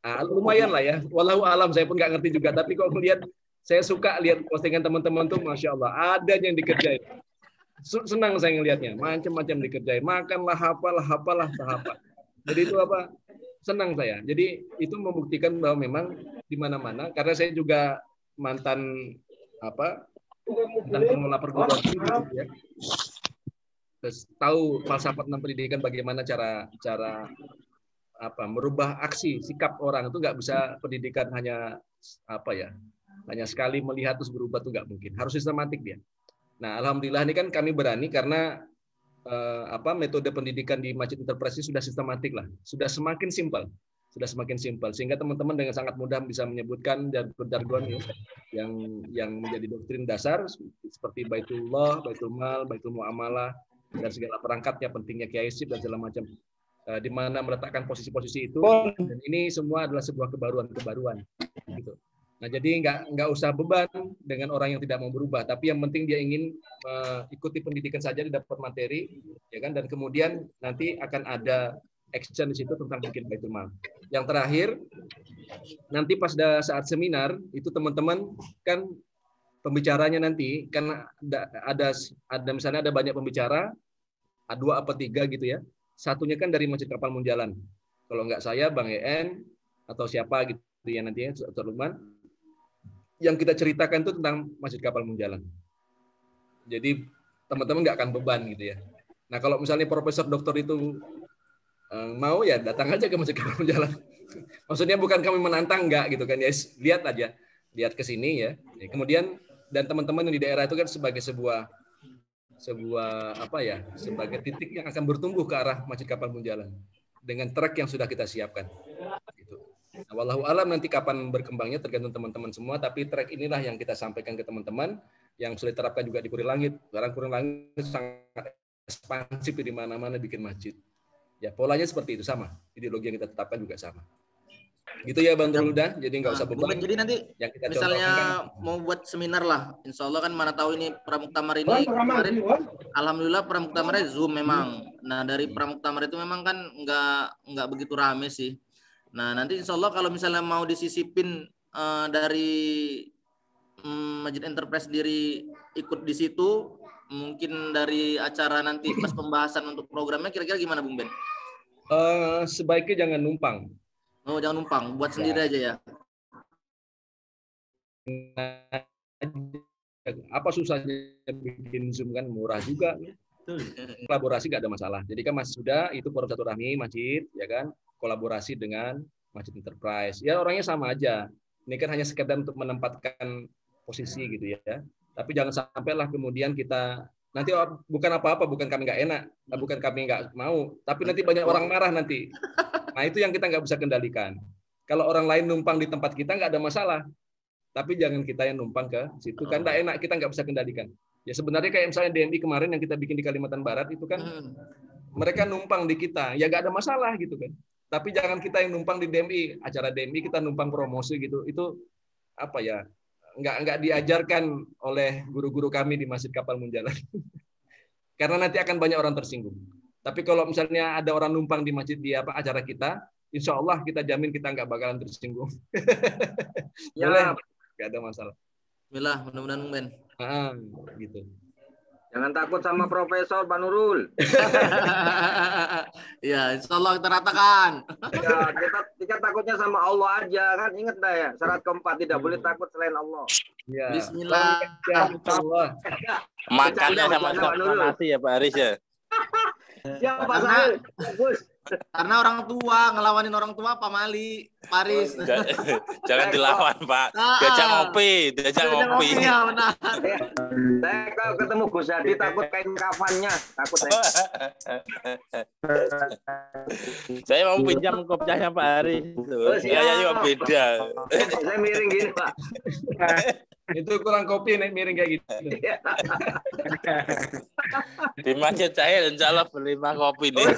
Nah, lumayan lah ya. Wallahu alam, saya pun enggak ngerti juga. Tapi kalau melihat, saya suka lihat postingan teman-teman tuh, Masya Allah, ada yang dikerjain. Senang saya ngelihatnya, macam-macam dikerjain, makanlah apalah tahap. Jadi itu senang saya. Jadi itu membuktikan bahwa memang di mana-mana, karena saya juga mantan pengelola perguruan tinggi ya. tahu falsafat tentang pendidikan, bagaimana cara merubah aksi sikap orang. Itu nggak bisa pendidikan hanya hanya sekali melihat terus berubah, itu nggak mungkin, harus sistematik dia. Nah, alhamdulillah ini kan kami berani karena metode pendidikan di Masjid Enterprise sudah sistematik lah, sudah semakin simpel, sehingga teman-teman dengan sangat mudah bisa menyebutkan jargon yang menjadi doktrin dasar seperti Baitullah, Baitul Mal, Baitul Muamalah, dan segala perangkatnya, pentingnya kiaisip dan segala macam, di mana meletakkan posisi-posisi itu. Dan ini semua adalah sebuah kebaruan gitu. Nah, jadi nggak usah beban dengan orang yang tidak mau berubah, tapi yang penting dia ingin ikuti pendidikan saja, dapat materi, ya kan, dan kemudian nanti akan ada action di situ tentang bikin Baitul Mal. Yang terakhir, nanti pas saat seminar itu teman-teman kan pembicaranya nanti kan ada misalnya ada banyak pembicara, 2 atau 3 gitu ya. Satunya kan dari Masjid Kapal Munjalan. Kalau nggak saya, Bang EN atau siapa gitu ya nantinya, Dr. Lukman. Yang kita ceritakan itu tentang Masjid Kapal Munjalan. Jadi teman-teman nggak akan beban gitu ya. Nah, kalau misalnya profesor doktor itu mau, ya datang aja ke Masjid Kapal Munjalan. Maksudnya bukan kami menantang, nggak gitu kan ya. Lihat aja, lihat ke sini ya. Kemudian dan teman-teman yang di daerah itu kan sebagai sebuah sebagai titik yang akan bertumbuh ke arah Masjid Kapal Munjalan dengan trek yang sudah kita siapkan. Gitu. Nah, wallahu alam nanti kapan berkembangnya tergantung teman-teman semua, tapi trek inilah yang kita sampaikan ke teman-teman yang sudah diterapkan juga di Kuri Langit. Sekarang Kuri Langit sangat ekspansif di mana-mana bikin masjid. Ya, polanya seperti itu, sama. Ideologi yang kita tetapkan juga sama. Gitu ya Bang Nurul, jadi nggak usah beban. Jadi nanti yang kita misalnya mau buat seminar lah, insya Allah kan mana tahu ini Pramuktamar ini kemarin, alhamdulillah Pramuktamarnya Zoom memang. Nah, dari Pramuktamar itu memang kan nggak begitu rame sih. Nah, nanti insya Allah kalau misalnya mau disisipin dari Masjid Enterprise sendiri ikut di situ, mungkin dari acara nanti pas pembahasan untuk programnya, kira-kira gimana Bung Ben? Sebaiknya jangan numpang. Oh, jangan numpang, buat sendiri aja ya. Apa susahnya bikin Zoom, kan murah juga. Kolaborasi nggak ada masalah. Jadi kan Mas sudah itu forum silaturahmi masjid, ya kan, kolaborasi dengan Masjid Enterprise. Ya orangnya sama aja. Ini kan hanya sekedar untuk menempatkan posisi gitu ya. Tapi jangan sampailah kemudian kita nanti bukan apa-apa, bukan kami nggak enak, bukan kami nggak mau, tapi nanti banyak orang marah nanti. Nah, itu yang kita nggak bisa kendalikan. Kalau orang lain numpang di tempat kita nggak ada masalah, tapi jangan kita yang numpang ke situ, kan nggak enak, kita nggak bisa kendalikan. Ya sebenarnya kayak misalnya DMI kemarin yang kita bikin di Kalimantan Barat itu kan mereka numpang di kita, ya nggak ada masalah gitu kan. Tapi jangan kita yang numpang di DMI, acara DMI kita numpang promosi gitu, itu apa ya? Nggak diajarkan oleh guru-guru kami di Masjid Kapal Munjalan. Karena nanti akan banyak orang tersinggung. Tapi kalau misalnya ada orang numpang di masjid di acara kita, insya Allah kita jamin kita nggak bakalan tersinggung. Boleh, nggak ada masalah. Bismillah, mudah-mudahan Bung Ben. Gitu. Jangan takut sama Profesor Pak Nurul. Ya, insya Allah kita ratakan. Ya, kita takutnya sama Allah aja kan. Ingat dah ya, syarat keempat tidak boleh takut selain Allah. Ya. Bismillah. Allah. Makannya sama nasi ya Pak Aris ya. Siapa saya? Gus. Karena orang tua ngelawanin orang tua Pak Mali, Paris. Jangan dilawan Pak. Diajak ngopi, Ya, benar. Saya kalau ketemu Gus Hadi takut kain kafannya, takut saya. Saya mau pinjam kopiahnya Pak Aris. Gaya juga beda. Saya miring gini Pak. Itu kurang kopi naik miring kayak gitu. Di masjid saya insya Allah beli 5 kopi nih.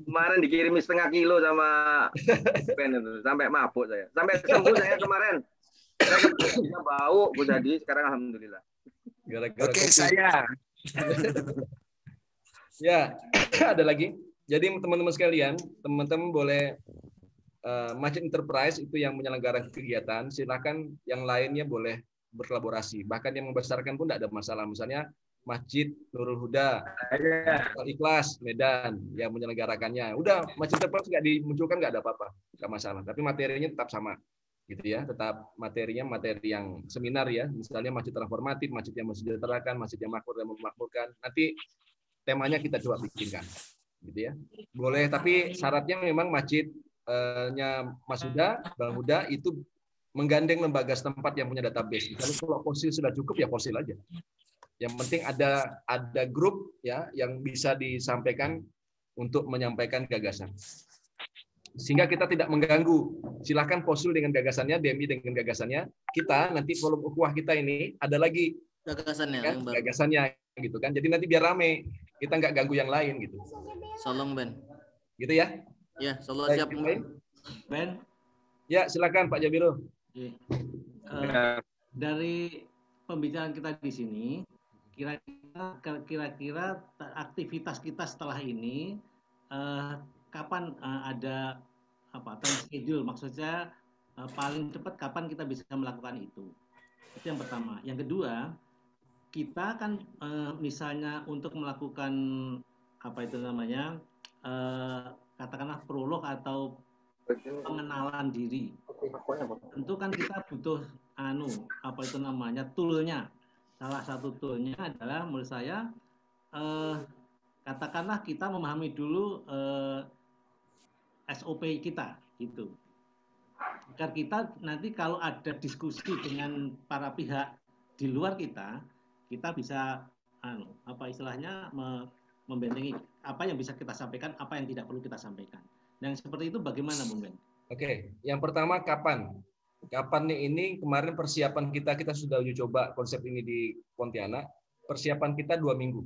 Kemarin dikirimi 1/2 kilo sama Ben itu, sampai mabuk saya. Sampai sembuh saya kemarin. Saya bau Gus Hadi, sekarang alhamdulillah. Gara-gara Oke, saya. Ya, ada lagi. Jadi teman-teman sekalian, teman-teman boleh Masjid Enterprise itu yang menyelenggarakan kegiatan, silakan yang lainnya boleh berkolaborasi. Bahkan yang membesarkan pun tidak ada masalah. Misalnya Masjid Nurul Huda, Ikhlas Medan yang menyelenggarakannya. Udah Masjid Enterprise nggak dimunculkan nggak ada apa-apa, nggak masalah. Tapi materinya tetap sama, gitu ya. Tetap materinya materi yang seminar ya. Misalnya masjid transformatif, masjid yang mensejahterakan, masjid yang makmur dan memakmurkan. Nanti temanya kita coba bikinkan, gitu ya. Boleh, tapi syaratnya memang masjidnya Mas Huda, Bang Huda itu menggandeng lembaga setempat yang punya database. Misalnya kalau fosil sudah cukup ya fosil aja. Yang penting ada grup ya yang bisa disampaikan untuk menyampaikan gagasan. Sehingga kita tidak mengganggu. Silakan fosil dengan gagasannya, DMI dengan gagasannya. Kita nanti volume ukhuwah kita ini ada lagi Gagasannya kan, yang baru. gagasannya gitu kan. Jadi nanti biar rame. Kita nggak ganggu yang lain gitu. Solong Ben. Gitu ya? Ya, Solo siap. Ben. Ya, silakan Pak Jabiro. Dari pembicaraan kita di sini, kira-kira aktivitas kita setelah ini kapan ada time schedule, maksudnya paling cepat kapan kita bisa melakukan itu yang pertama. Yang kedua, kita kan misalnya untuk melakukan katakanlah prolog atau pengenalan diri, tentu kan kita butuh toolnya. Salah satu toolnya adalah menurut saya katakanlah kita memahami dulu SOP kita gitu. Agar kita nanti kalau ada diskusi dengan para pihak di luar kita bisa membentengi apa yang bisa kita sampaikan, apa yang tidak perlu kita sampaikan. Yang seperti itu bagaimana, Bung Ben? Oke, yang pertama kapan? Kapan nih ini kemarin persiapan kita sudah uji coba konsep ini di Pontianak. Persiapan kita 2 minggu.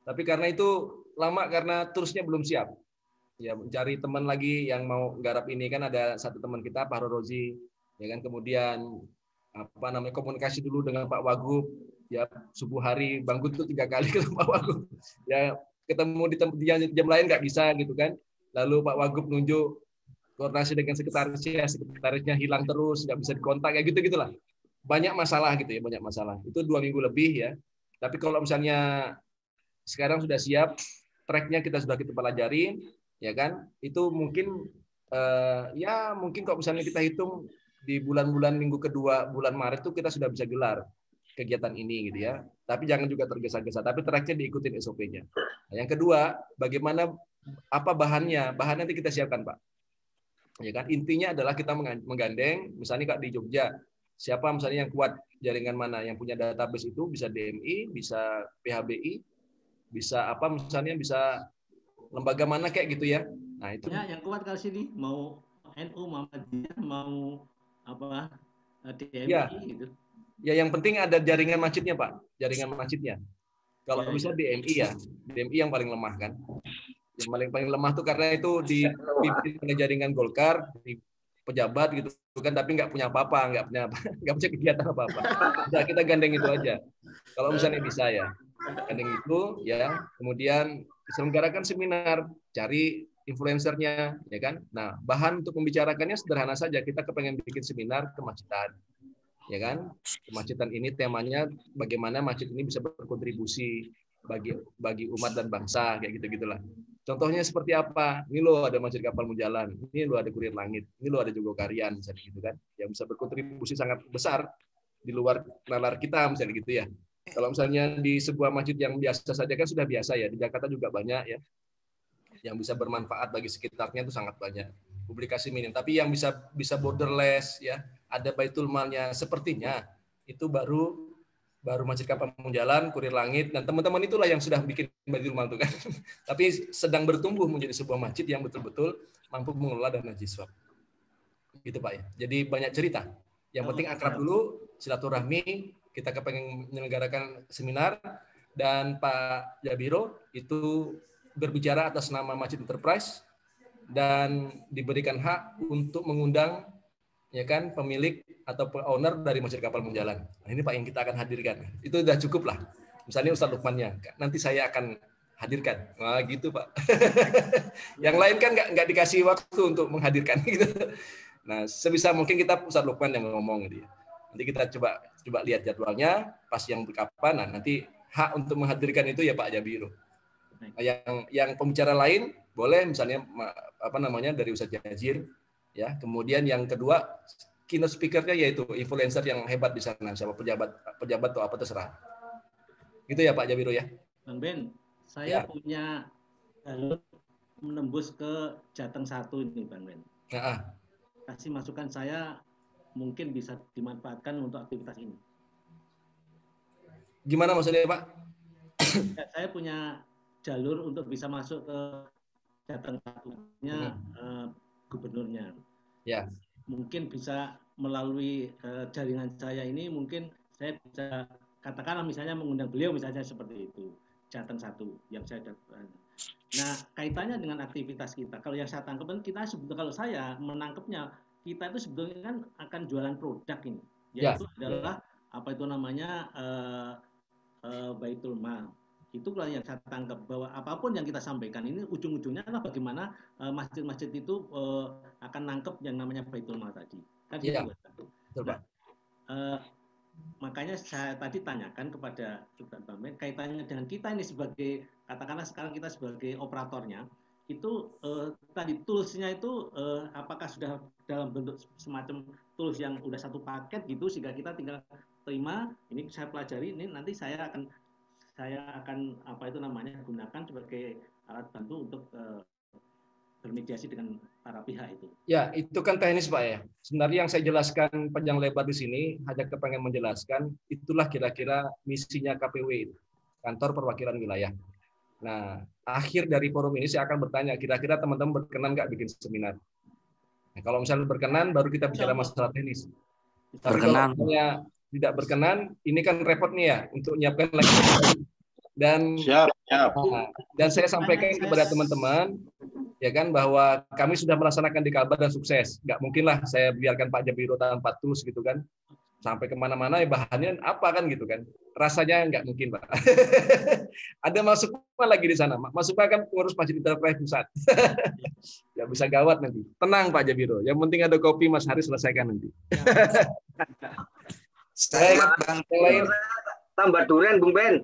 Tapi karena itu lama karena terusnya belum siap. Ya mencari teman lagi yang mau garap ini kan ada satu teman kita Pak Rozi, ya kan, kemudian komunikasi dulu dengan Pak Wagub, ya subuh hari Bang Gun tuh 3 kali ke Pak Wagub. Ya ketemu di jam lain nggak bisa gitu kan. Lalu Pak Wagub nunjuk koordinasi dengan sekretarisnya hilang terus, nggak bisa dikontak, ya gitu-gitulah. Banyak masalah gitu ya, banyak masalah. Itu 2 minggu lebih ya. Tapi kalau misalnya sekarang sudah siap, tracknya kita pelajari, ya kan? Itu mungkin mungkin kalau misalnya kita hitung di bulan-bulan minggu kedua bulan Maret itu kita sudah bisa gelar kegiatan ini gitu ya. Tapi jangan juga tergesa-gesa. Tapi tracknya diikutin SOP-nya. Nah, yang kedua, bagaimana apa bahannya? Bahan nanti kita siapkan, Pak. Ya kan, intinya adalah kita menggandeng, misalnya Kak di Jogja, siapa misalnya yang kuat jaringan mana yang punya database itu, bisa DMI, bisa PHBI, bisa misalnya bisa lembaga mana kayak gitu ya. Nah itu. Ya, yang kuat kali sini mau NU, Muhammadiyah, mau DMI ya. gitu. Ya yang penting ada jaringan masjidnya Pak, jaringan masjidnya. Kalau bisa DMI ya, DMI yang paling lemah kan. Yang paling lemah tuh karena itu dipimpin oleh jaringan Golkar, di pejabat gitu kan, tapi nggak punya apa-apa, nggak punya kegiatan apa-apa. Nah, kita gandeng itu aja. Kalau misalnya bisa ya, gandeng itu ya, kemudian diselenggarakan seminar, cari influencernya, ya kan. Nah, bahan untuk membicarakannya sederhana saja. Kita kepengen bikin seminar kemacetan, ya kan. Kemacetan ini temanya bagaimana masjid ini bisa berkontribusi bagi umat dan bangsa, kayak gitu-gitulah. Contohnya seperti apa? Ini loh ada Masjid Kapal Munjalan, ini loh ada Kurir Langit, ini loh ada Jogokarian, misalnya gitu kan, yang bisa berkontribusi sangat besar di luar nalar kita, misalnya gitu ya. Kalau misalnya di sebuah masjid yang biasa saja kan sudah biasa ya, di Jakarta juga banyak ya, yang bisa bermanfaat bagi sekitarnya itu sangat banyak. Publikasi minim, tapi yang bisa borderless ya, ada Baitul Malnya, sepertinya itu baru Masjid Kapal Munjalan, Kurir Langit, dan teman-teman itulah yang sudah bikin Baitul Mal itu kan. Tapi sedang bertumbuh menjadi sebuah masjid yang betul-betul mampu mengelola dana jiswab. Gitu Pak ya. Jadi banyak cerita. Yang penting akrab dulu, silaturahmi, kita kepengen menyelenggarakan seminar, dan Pak Jabiro itu berbicara atas nama Masjid Enterprise, dan diberikan hak untuk mengundang ya kan pemilik atau owner dari Masjid Kapal Munjalan. Nah, ini Pak yang kita akan hadirkan. Itu udah cukup lah. Misalnya Ustadz Lukmannya, nanti saya akan hadirkan. Nah, gitu Pak. Yang lain kan nggak dikasih waktu untuk menghadirkan gitu. Nah, sebisa mungkin kita Ustadz Lukman yang ngomong gitu ya. Nanti kita coba lihat jadwalnya pas yang kapan. Nah, nanti hak untuk menghadirkan itu ya Pak Jabiro. Nah, yang pembicara lain boleh misalnya dari Ustadz Jazir. Ya, kemudian yang kedua keynote speaker-nya yaitu influencer yang hebat di sana, siapa pejabat atau apa terserah. Gitu ya Pak Jabiro ya. Bang Ben, saya punya jalur menembus ke Jateng 1 ini, Bang Ben. Kasih masukan saya mungkin bisa dimanfaatkan untuk aktivitas ini. Gimana maksudnya, Pak? Ya, saya punya jalur untuk bisa masuk ke Jateng 1-nya gubernurnya. Ya. Mungkin bisa melalui jaringan saya ini, mungkin saya bisa katakanlah misalnya mengundang beliau misalnya seperti itu, Jateng 1 yang saya dapat. Nah, kaitannya dengan aktivitas kita. Kalau yang saya tangkap, kita sebetulnya, kalau saya menangkapnya, kita itu sebetulnya kan akan jualan produk ini, yaitu adalah apa itu namanya Baitul Mal. Itu kalau yang saya tangkap, bahwa apapun yang kita sampaikan ini ujung-ujungnya adalah bagaimana masjid-masjid itu akan nangkep yang namanya Baitul Mal tadi. Kan gitu. Nah, makanya saya tadi tanyakan kepada Bang Ben, kaitannya dengan kita ini sebagai, katakanlah sekarang kita sebagai operatornya, itu tadi toolsnya itu apakah sudah dalam bentuk semacam tools yang udah satu paket gitu, sehingga kita tinggal terima, ini saya pelajari, ini nanti saya akan apa itu namanya gunakan sebagai alat bantu untuk bermediasi dengan para pihak itu. Ya, itu kan teknis, Pak ya. Sebenarnya yang saya jelaskan panjang lebar di sini hanya kepengen menjelaskan, itulah kira-kira misinya KPW, Kantor Perwakilan Wilayah. Nah, akhir dari forum ini saya akan bertanya, kira-kira teman-teman berkenan nggak bikin seminar? Nah, kalau misalnya berkenan, baru kita bicara masalah teknis. Tapi kalau misalnya tidak berkenan, ini kan repot nih ya untuk nyiapkan lagi. Dan dan saya sampaikan kepada teman-teman, ya kan, bahwa kami sudah melaksanakan di Kalbar dan sukses. Nggak mungkin lah saya biarkan Pak Jabiro tanpa tools gitu kan, sampai kemana-mana ya bahannya apa kan gitu kan. Rasanya nggak mungkin, Pak. Ada Mas Sukma lagi di sana. Mas Sukma kan pengurus Masjid Enterprise Pusat. Ya bisa gawat nanti. Tenang Pak Jabiro. Yang penting ada kopi Mas Haris selesaikan nanti. Saya tambah durian Bung Ben.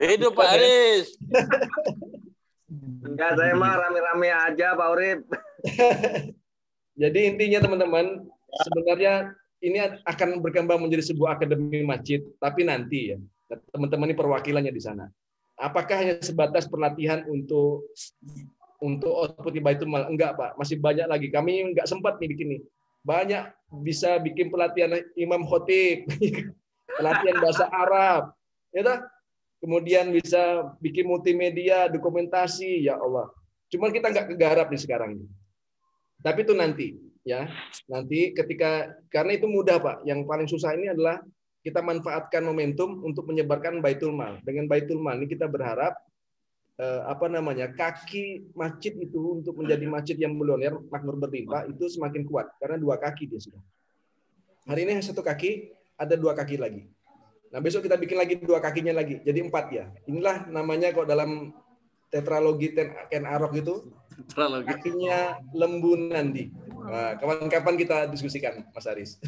Hidup Pak Haris. Enggak, saya mah rame-rame aja Pak Urip. Jadi intinya teman-teman, sebenarnya ini akan berkembang menjadi sebuah akademi masjid, tapi nanti ya teman-teman ini perwakilannya di sana. Apakah hanya sebatas pelatihan untuk output di Baitul Mal? Enggak, Pak. Masih banyak lagi. Kami enggak sempat nih bikin nih. Banyak bisa bikin pelatihan imam khotib, pelatihan bahasa Arab, ya, kemudian bisa bikin multimedia, dokumentasi, ya Allah. Cuman kita nggak kegarap nih sekarang ini. Tapi itu nanti, ya, nanti ketika, karena itu mudah Pak. Yang paling susah ini adalah kita manfaatkan momentum untuk menyebarkan Baitul Mal. Dengan Baitul Mal ini kita berharap kaki masjid itu untuk menjadi masjid yang milioner, makmur berlimpah, itu semakin kuat karena 2 kaki dia sudah. Hari ini 1 kaki, ada 2 kaki lagi. Nah besok kita bikin lagi 2 kakinya lagi, jadi 4 ya. Inilah namanya kok dalam tetralogi Ken Arok itu, kakinya lembu nandi. Nah, kapan-kapan kita diskusikan, Mas Haris.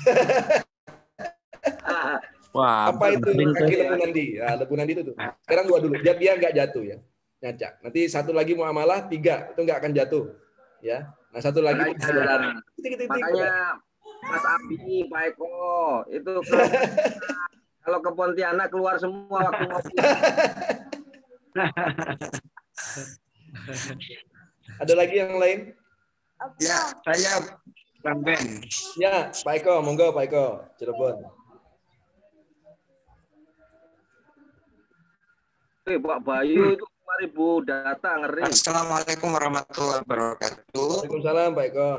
Wah, apa itu kaki lembu nandi? Nah, lembu nandi itu tuh. Sekarang 2 dulu, biar dia nggak jatuh ya. Ngacak. Nanti 1 lagi muamalah 3, itu nggak akan jatuh. Ya. Nah 1 lagi. Makanya Mas Abi, Pak Eko, itu kalau ke Pontianak keluar semua waktu ngopi. Ada lagi yang lain? Ya, saya Bang Ben. Ya, Pak Eko, monggo Pak Eko, Cirebon. Pak Bayu itu 5.000 data, ngeri. Assalamualaikum warahmatullahi wabarakatuh. Waalaikumsalam Pak Eko.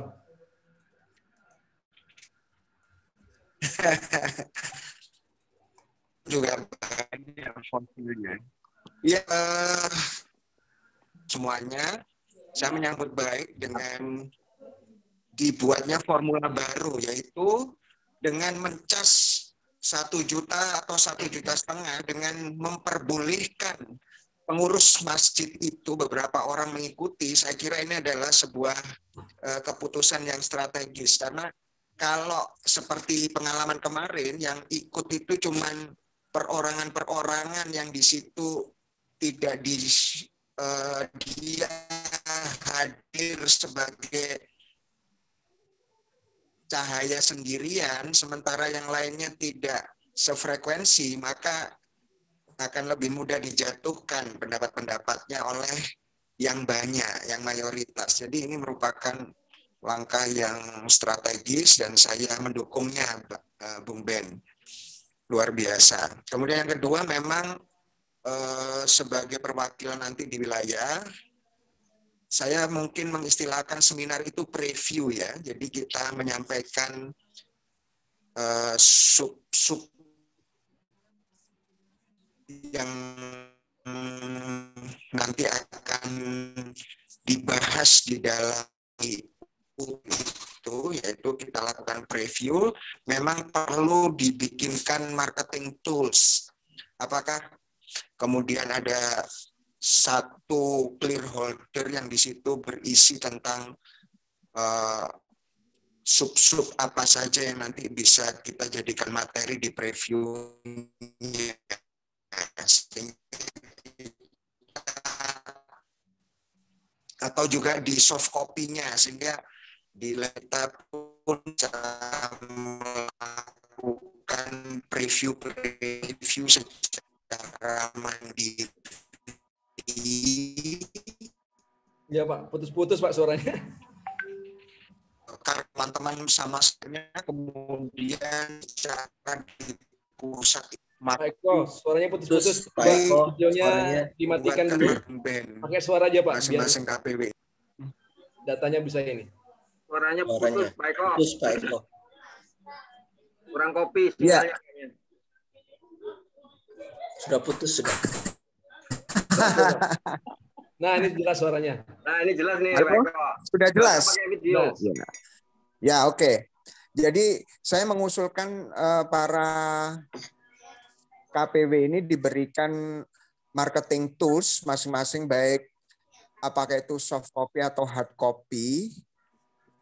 Juga banyak fotonya. Ya, semuanya saya menyambut baik dengan dibuatnya formula baru, yaitu dengan mencas 1 juta atau 1,5 juta dengan memperbolehkan pengurus masjid itu beberapa orang mengikuti. Saya kira ini adalah sebuah keputusan yang strategis, karena kalau seperti pengalaman kemarin yang ikut itu cuman perorangan-perorangan yang di situ tidak dia hadir sebagai cahaya sendirian, sementara yang lainnya tidak sefrekuensi, maka akan lebih mudah dijatuhkan pendapat-pendapatnya oleh yang banyak, yang mayoritas. Jadi ini merupakan langkah yang strategis dan saya mendukungnya, Bung Ben. Luar biasa. Kemudian yang kedua, memang sebagai perwakilan nanti di wilayah, saya mungkin mengistilahkan seminar itu preview ya. Jadi kita menyampaikan sub-sub yang nanti akan dibahas di dalam itu, yaitu kita lakukan preview. Memang perlu dibikinkan marketing tools. Apakah kemudian ada satu clear holder yang di situ berisi tentang sub-sub apa saja yang nanti bisa kita jadikan materi di preview-nya. Atau juga di soft copy-nya, sehingga di laptop pun bisa melakukan preview secara mandiri. Ya Pak, putus-putus Pak suaranya. Teman-teman sama sekalian, kemudian cara di pusat. Pak Eko, suaranya putus-putus. Videonya dimatikan dulu. Pakai suara aja Pak. Masing-masing KPW. Datanya bisa ini. Suaranya putus, Pak Eko. Putus, Pak Eko. Kurang kopi. Ya. Sudah putus, sudah. Nah, ini jelas suaranya. Nah, ini jelas nih, Pak Eko. Sudah jelas. Pakai video. Ya, oke. Jadi saya mengusulkan para KPW ini diberikan marketing tools masing-masing, baik apakah itu soft copy atau hard copy,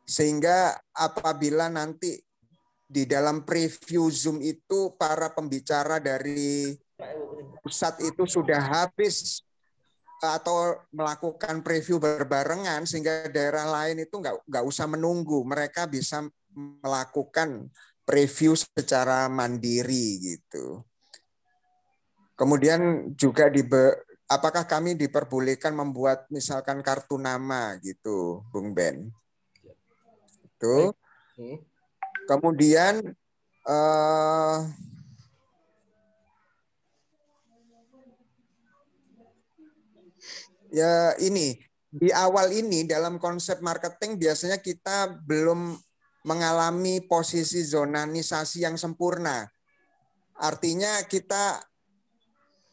sehingga apabila nanti di dalam preview Zoom itu para pembicara dari pusat itu sudah habis atau melakukan preview berbarengan, sehingga daerah lain itu nggak usah menunggu, mereka bisa melakukan preview secara mandiri gitu. Kemudian juga apakah kami diperbolehkan membuat misalkan kartu nama gitu, Bung Ben? Itu. Kemudian ya ini di awal ini dalam konsep marketing biasanya kita belum mengalami posisi zonanisasi yang sempurna. Artinya kita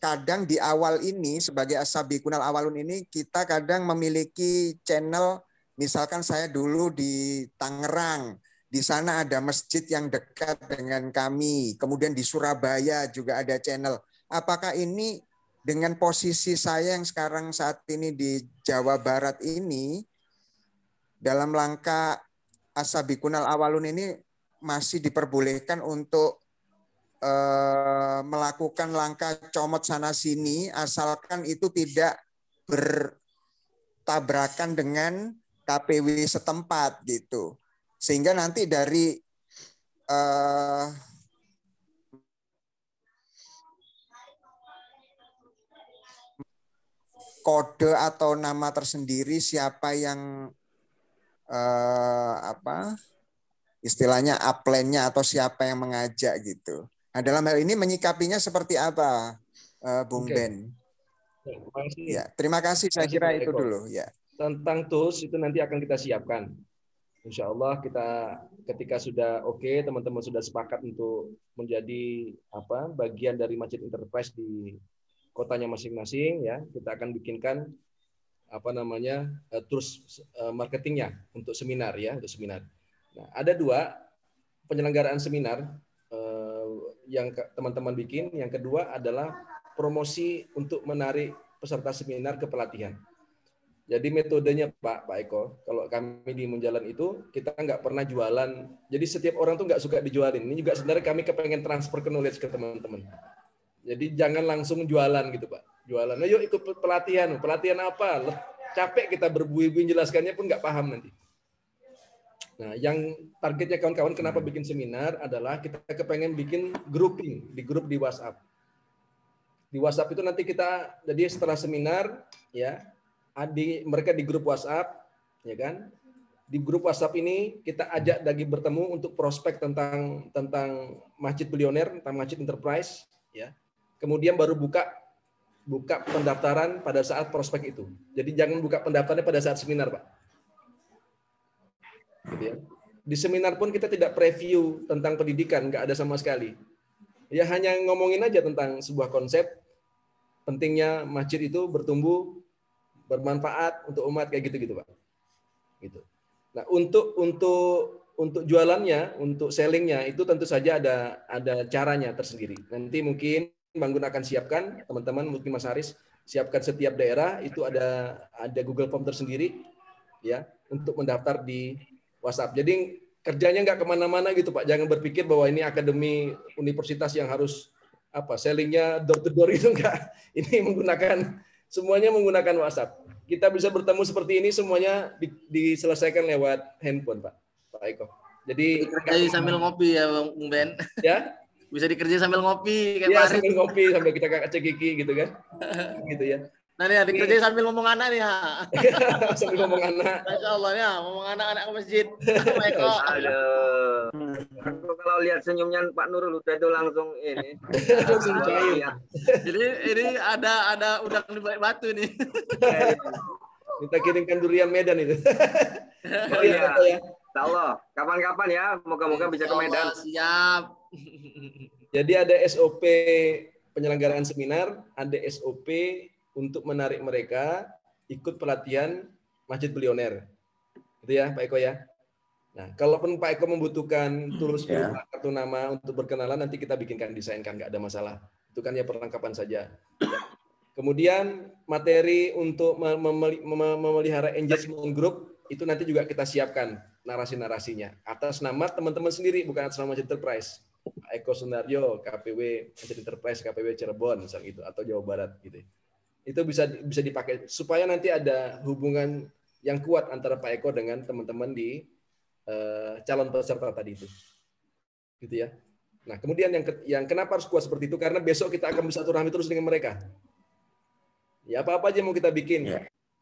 kadang di awal ini sebagai As-Sabiqunal Awalun ini kita kadang memiliki channel, misalkan saya dulu di Tangerang, di sana ada masjid yang dekat dengan kami, kemudian di Surabaya juga ada channel. Apakah ini dengan posisi saya yang sekarang saat ini di Jawa Barat ini, dalam langkah As-Sabiqunal Awalun ini masih diperbolehkan untuk melakukan langkah comot sana sini, asalkan itu tidak bertabrakan dengan KPW setempat gitu, sehingga nanti dari kode atau nama tersendiri siapa yang istilahnya upline-nya atau siapa yang mengajak gitu. Nah, dalam hal ini menyikapinya seperti apa, Bung Ben? Terima kasih. Saya kira itu dulu. Ya. Tentang tools itu nanti akan kita siapkan. Insya Allah kita ketika sudah oke, teman-teman sudah sepakat untuk menjadi bagian dari Masjid Enterprise di kotanya masing-masing, ya kita akan bikinkan tools marketingnya untuk seminar ya, untuk seminar. Nah, ada 2 penyelenggaraan seminar yang teman-teman bikin. Yang kedua adalah promosi untuk menarik peserta seminar ke pelatihan. Jadi metodenya Pak Eko, kalau kami di Menjalan itu kita nggak pernah jualan. Jadi setiap orang tuh nggak suka dijualin. Ini juga sebenarnya kami kepengen transfer knowledge ke teman-teman. Jadi jangan langsung jualan gitu Pak. Jualan, ayo ikut pelatihan. Pelatihan apa? Capek kita berbuih-buih jelaskannya pun nggak paham nanti. Nah, yang targetnya kawan-kawan kenapa bikin seminar adalah kita kepengen bikin grouping di grup di WhatsApp. Di WhatsApp itu nanti kita, jadi setelah seminar, ya, mereka di grup WhatsApp, ya kan? Di grup WhatsApp ini kita ajak Dagi bertemu untuk prospek tentang Masjid Bilioner, tentang Masjid Enterprise, ya. Kemudian baru buka pendaftaran pada saat prospek itu. Jadi jangan buka pendaftarannya pada saat seminar, Pak. Gitu ya. Di seminar pun kita tidak preview tentang pendidikan, nggak ada sama sekali. Ya hanya ngomongin aja tentang sebuah konsep, pentingnya masjid itu bertumbuh, bermanfaat untuk umat, kayak gitu-gitu, Pak. Gitu. Nah, untuk jualannya, untuk sellingnya itu tentu saja ada caranya tersendiri. Nanti mungkin Bang Gun akan siapkan, teman-teman, mungkin Mas Haris siapkan setiap daerah itu ada Google Form tersendiri, ya, untuk mendaftar di WhatsApp. Jadi kerjanya nggak kemana-mana gitu, Pak. Jangan berpikir bahwa ini akademi universitas yang harus sellingnya door to door, itu enggak. Ini semuanya menggunakan WhatsApp. Kita bisa bertemu seperti ini semuanya diselesaikan lewat handphone, Pak Eko. Jadi dikerjain sambil ngopi ya, Bung Ben. Ya, bisa dikerjain sambil ngopi kayak ya, sambil ngopi sambil kita cekiki gitu kan. Gitu ya. Nah nih, dikerjain sambil ngomong anak nih ya. Sambil ngomong anak. Masya Allah ya, ngomong anak-anak ke masjid. Pak Eko. Aduh. Aku kalau lihat senyumnya Pak Nurul udah itu langsung ini. Jadi ini ada udang di balik batu nih. Kita kirimkan durian Medan itu. Oh iya. Insya Allah. Kapan-kapan ya. Moga-moga bisa ke Medan. Siap. Jadi ada SOP penyelenggaraan seminar, ada SOP untuk menarik mereka ikut pelatihan Masjid Bilioner. Gitu ya, Pak Eko ya. Nah, kalaupun Pak Eko membutuhkan tools kartu nama untuk berkenalan, nanti kita bikinkan, desainkan, nggak ada masalah. Itu kan ya perlengkapan saja. Ya. Kemudian materi untuk memelihara engagement group itu nanti juga kita siapkan narasi-narasinya atas nama teman-teman sendiri, bukan atas nama Masjid Enterprise. Pak Eko Sunaryo, KPW Masjid Enterprise, KPW Cirebon, misalnya itu, atau Jawa Barat gitu. Itu bisa dipakai supaya nanti ada hubungan yang kuat antara Pak Eko dengan teman-teman di calon peserta tadi itu, gitu ya. Nah, kemudian yang kenapa harus kuat seperti itu? Karena besok kita akan bersilaturahmi terus dengan mereka. Ya, apa-apa aja mau kita bikin,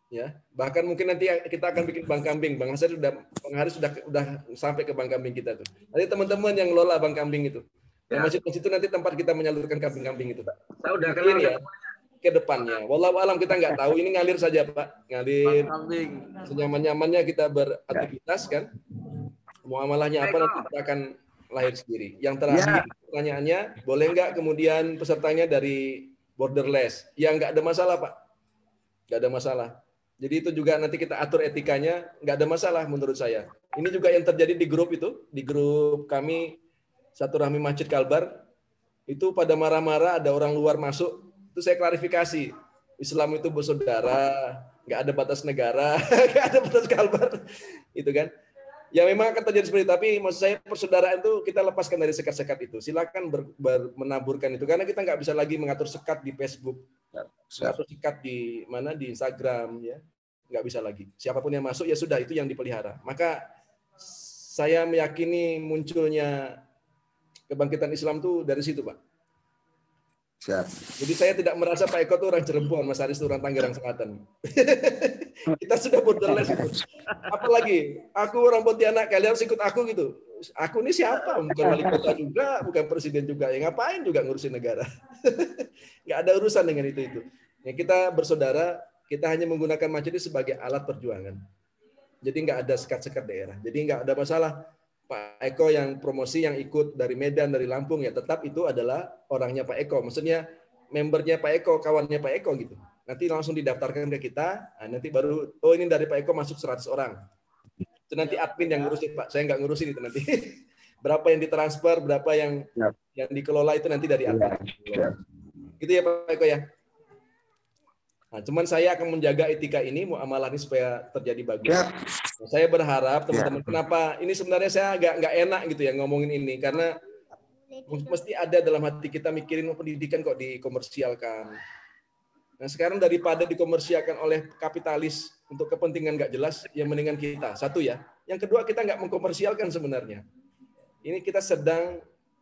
ya. Bahkan mungkin nanti kita akan bikin Bang Kambing. Bang Haris sudah sampai ke Bang Kambing kita tuh. Nanti teman-teman yang lola Bang Kambing itu. Nah, masjid-masjid itu nanti tempat kita menyalurkan kambing-kambing itu, Pak. Saya udah kenal ya ke depannya. Wallahu alam, kita nggak tahu, ini ngalir saja, Pak. Ngalir. Senyaman-nyamannya kita beraktivitas kan. Muamalahnya apa nanti kita akan lahir sendiri. Yang terakhir pertanyaannya, boleh nggak kemudian pesertanya dari borderless? Ya nggak ada masalah, Pak. Nggak ada masalah. Jadi itu juga nanti kita atur etikanya, nggak ada masalah menurut saya. Ini juga yang terjadi di grup itu, di grup kami Silaturahmi Masjid Kalbar, itu pada marah-marah ada orang luar masuk. Itu saya klarifikasi, Islam itu bersaudara, nggak ada batas negara, nggak ada batas Kalbar, itu kan. Ya memang akan terjadi seperti itu, tapi maksud saya persaudaraan itu kita lepaskan dari sekat-sekat itu. Silakan menaburkan itu, karena kita nggak bisa lagi mengatur sekat di Facebook, mengatur sekat di mana di Instagram, ya nggak bisa lagi. Siapapun yang masuk ya sudah, itu yang dipelihara. Maka saya meyakini munculnya kebangkitan Islam itu dari situ, Pak. Siap. Jadi saya tidak merasa Pak Eko itu orang Cirebon, Mas Haris itu orang Tangerang Selatan. Kita sudah borderless itu. Apalagi aku orang Pontianak, kalian harus ikut aku gitu. Aku ini siapa? Bukan wali kota juga, bukan presiden juga. Ya ngapain juga ngurusin negara? Nggak ada urusan dengan itu. Ya, kita bersaudara, kita hanya menggunakan masjid ini sebagai alat perjuangan. Jadi nggak ada sekat-sekat daerah. Jadi nggak ada masalah. Pak Eko yang promosi, yang ikut dari Medan, dari Lampung, ya tetap itu adalah orangnya Pak Eko. Maksudnya membernya Pak Eko, kawannya Pak Eko gitu. Nanti langsung didaftarkan ke kita, nah, nanti baru, oh ini dari Pak Eko masuk 100 orang. Itu nanti admin yang ngurusin, Pak. Saya nggak ngurusin itu nanti. Berapa yang ditransfer, berapa yang dikelola itu nanti dari admin. Gitu ya Pak Eko ya. Nah, cuman saya akan menjaga etika ini, muamalah ini supaya terjadi bagus. Nah, saya berharap teman-teman, kenapa ini sebenarnya saya nggak enak gitu ya ngomongin ini, karena mesti ada dalam hati kita mikirin pendidikan kok dikomersialkan. Nah sekarang daripada dikomersialkan oleh kapitalis untuk kepentingan nggak jelas, yang mendingan kita satu ya. Yang kedua kita nggak mengkomersialkan sebenarnya. Ini kita sedang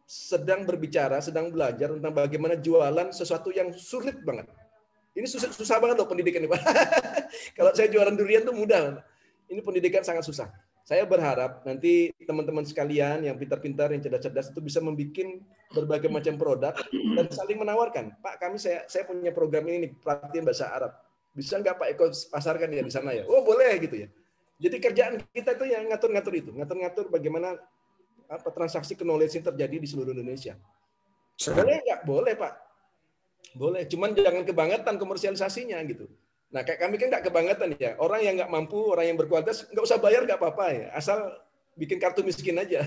sedang berbicara, sedang belajar tentang bagaimana jualan sesuatu yang sulit banget. Ini susah banget loh pendidikan ini, Pak. Kalau saya jualan durian tuh mudah. Ini pendidikan sangat susah. Saya berharap nanti teman-teman sekalian yang pintar-pintar, yang cerdas-cerdas itu bisa membuat berbagai macam produk dan saling menawarkan. Pak, saya punya program ini nih, pelatihan bahasa Arab. Bisa nggak Pak Eko pasarkan ya di sana ya? Oh boleh gitu ya. Jadi kerjaan kita itu yang ngatur-ngatur itu, ngatur-ngatur bagaimana transaksi knowledge yang terjadi di seluruh Indonesia. Boleh nggak? Boleh Pak. Boleh. Cuman jangan kebangetan komersialisasinya gitu. Nah kayak kami kan nggak kebangetan ya. Orang yang nggak mampu, orang yang berkualitas nggak usah bayar nggak apa-apa ya. Asal bikin kartu miskin aja.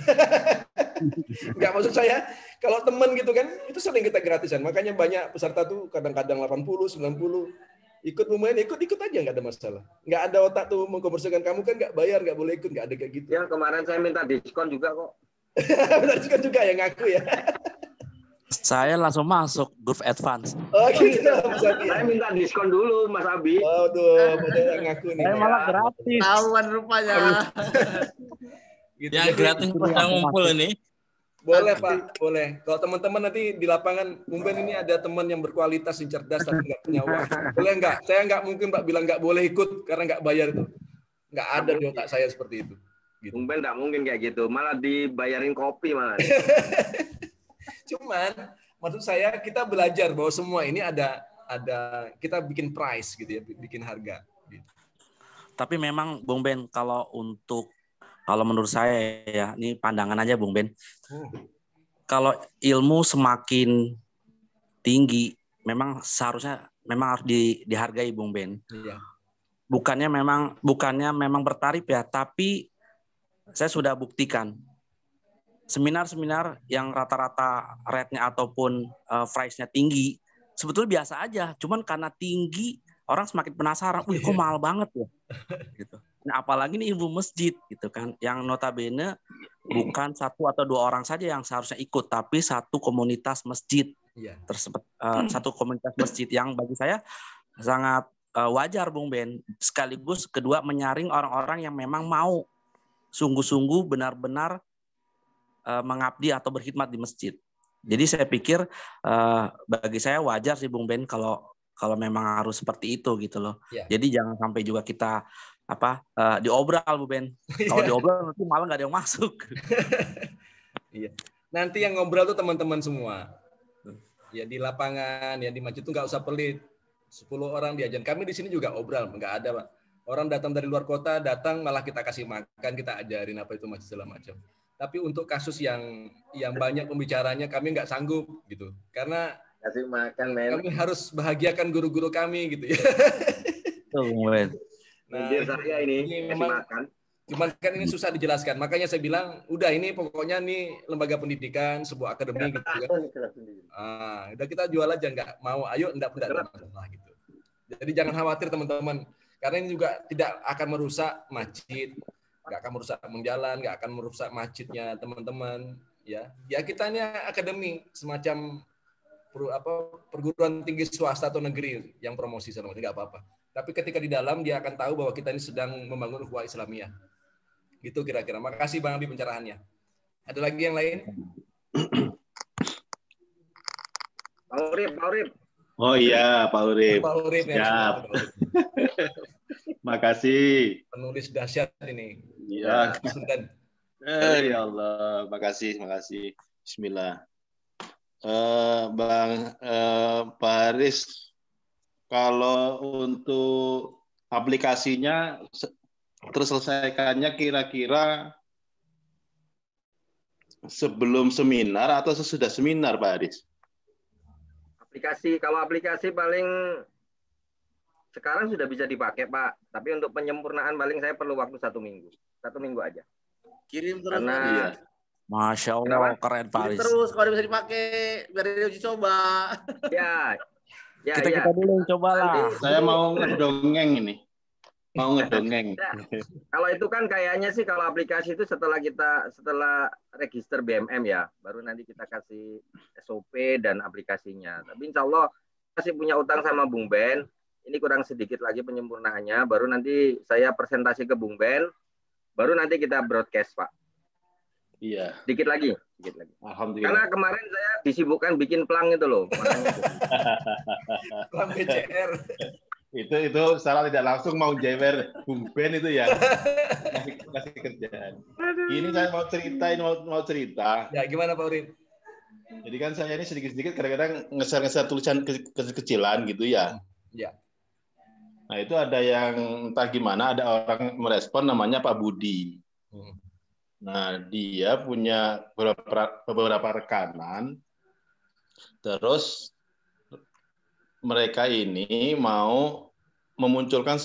Nggak, maksud saya kalau teman gitu kan itu sering kita gratisan. Makanya banyak peserta tuh kadang-kadang 80, 90 ikut lumayan, ikut aja nggak ada masalah. Nggak ada otak tuh mengkomersialkan, kamu kan nggak bayar, nggak boleh ikut, nggak ada kayak gitu. Ya kemarin saya minta diskon juga kok. Minta diskon juga ya, ngaku ya. Saya langsung masuk grup advance. Oh gitu. Saya minta diskon dulu Mas Abi. Waduh, udah ngaku nih. Saya malah gratis. Tahuan rupanya. Gitu. Yang gratis kita ngumpul ini. Boleh Pak, boleh. Kalau teman-teman nanti di lapangan, mungkin ini ada teman yang berkualitas, yang cerdas, tapi nggak punya uang. Boleh nggak? Saya nggak mungkin Pak bilang nggak boleh ikut karena nggak bayar itu. Nggak ada di otak saya seperti itu. Gitu. Mungkin nggak mungkin kayak gitu. Malah dibayarin kopi malah. Cuman, maksud saya kita belajar bahwa semua ini ada kita bikin price gitu ya, bikin harga. Gitu. Tapi memang Bung Ben, kalau menurut saya ya, ini pandangan aja Bung Ben. Kalau ilmu semakin tinggi, memang seharusnya harus dihargai Bung Ben. Iya. Bukannya memang bertarif ya, tapi saya sudah buktikan seminar-seminar yang rata-rata rate-nya ataupun price-nya tinggi, sebetulnya biasa aja. Cuman karena tinggi, orang semakin penasaran, wih kok mahal banget ya. Gitu. Nah, apalagi ini ilmu masjid gitu kan, yang notabene bukan satu atau dua orang saja yang seharusnya ikut, tapi satu komunitas masjid. Satu komunitas masjid yang bagi saya sangat wajar Bung Ben. Sekaligus kedua menyaring orang-orang yang memang mau sungguh-sungguh benar-benar mengabdi atau berkhidmat di masjid. Jadi saya pikir bagi saya wajar sih Bung Ben kalau memang harus seperti itu gitu loh. Jadi jangan sampai juga kita diobral Bu Ben. Kalau diobral nanti malah nggak ada yang masuk. Iya. Nanti yang ngobrol tuh teman-teman semua. Ya di lapangan, ya di masjid tuh nggak usah pelit. 10 orang diajar. Kami di sini juga obral, nggak ada Pak. Orang datang dari luar kota, malah kita kasih makan, kita ajarin apa itu masjid segala macam. Tapi untuk kasus yang banyak pembicaranya kami nggak sanggup gitu. Karena kasih makan, kami harus bahagiakan guru-guru kami gitu ya. Nah, saya ini memang makan. Cuman kan ini susah dijelaskan. Makanya saya bilang, udah ini pokoknya nih lembaga pendidikan, sebuah akademi gitu kan. Udah kita jual aja, nggak mau, ayo enggak ada masalah gitu. Jadi jangan khawatir teman-teman. Karena ini juga tidak akan merusak masjid, nggak akan merusak menjalan, nggak akan merusak masjidnya teman-teman. Ya kita ini akademi, semacam perguruan tinggi swasta atau negeri yang promosi sama nggak apa-apa. Tapi ketika di dalam dia akan tahu bahwa kita ini sedang membangun ukhuwah Islamiyah. Gitu kira-kira. Makasih Bang Abi pencerahannya. Ada lagi yang lain? Pak Urip. Oh iya, Pak Urip. Pak Urip ya. Siap. Makasih. Penulis dahsyat ini. Iya. Ya Allah, makasih. Bismillah. Bang Pak Haris, kalau untuk aplikasinya terselesaikannya kira-kira sebelum seminar atau sesudah seminar, Pak Haris? Kalau aplikasi paling sekarang sudah bisa dipakai, Pak. Tapi untuk penyempurnaan paling saya perlu waktu 1 minggu. 1 minggu aja. Kirim terus. Karena Masya Allah, keren Pak Haris. Terus kalau bisa dipakai biar dia uji coba. Ya. Kita dulu cobalah. Saya mau ngedongeng ini. Kalau itu kan kayaknya sih kalau aplikasi itu setelah register BMM ya, baru nanti kita kasih SOP dan aplikasinya. Tapi insya Allah masih punya utang sama Bung Ben. Ini kurang sedikit lagi penyempurnaannya. Baru nanti saya presentasi ke Bung Ben. Baru nanti kita broadcast, Pak. Iya. Dikit lagi. Sedikit lagi. Alhamdulillah. Karena kemarin saya disibukkan bikin plang itu loh. Plang BCR. Itu secara tidak langsung mau jewer Bung Ben itu ya. Kasih kerjaan. Ini saya mau cerita. Ya, gimana Pak Urip? Jadi kan saya ini sedikit-sedikit kadang-kadang ngeser-ngeser tulisan kecil-kecilan gitu ya. Ya. Nah, itu ada yang entah gimana, ada orang merespon namanya Pak Budi. Nah, dia punya beberapa rekanan, terus mereka ini mau memunculkan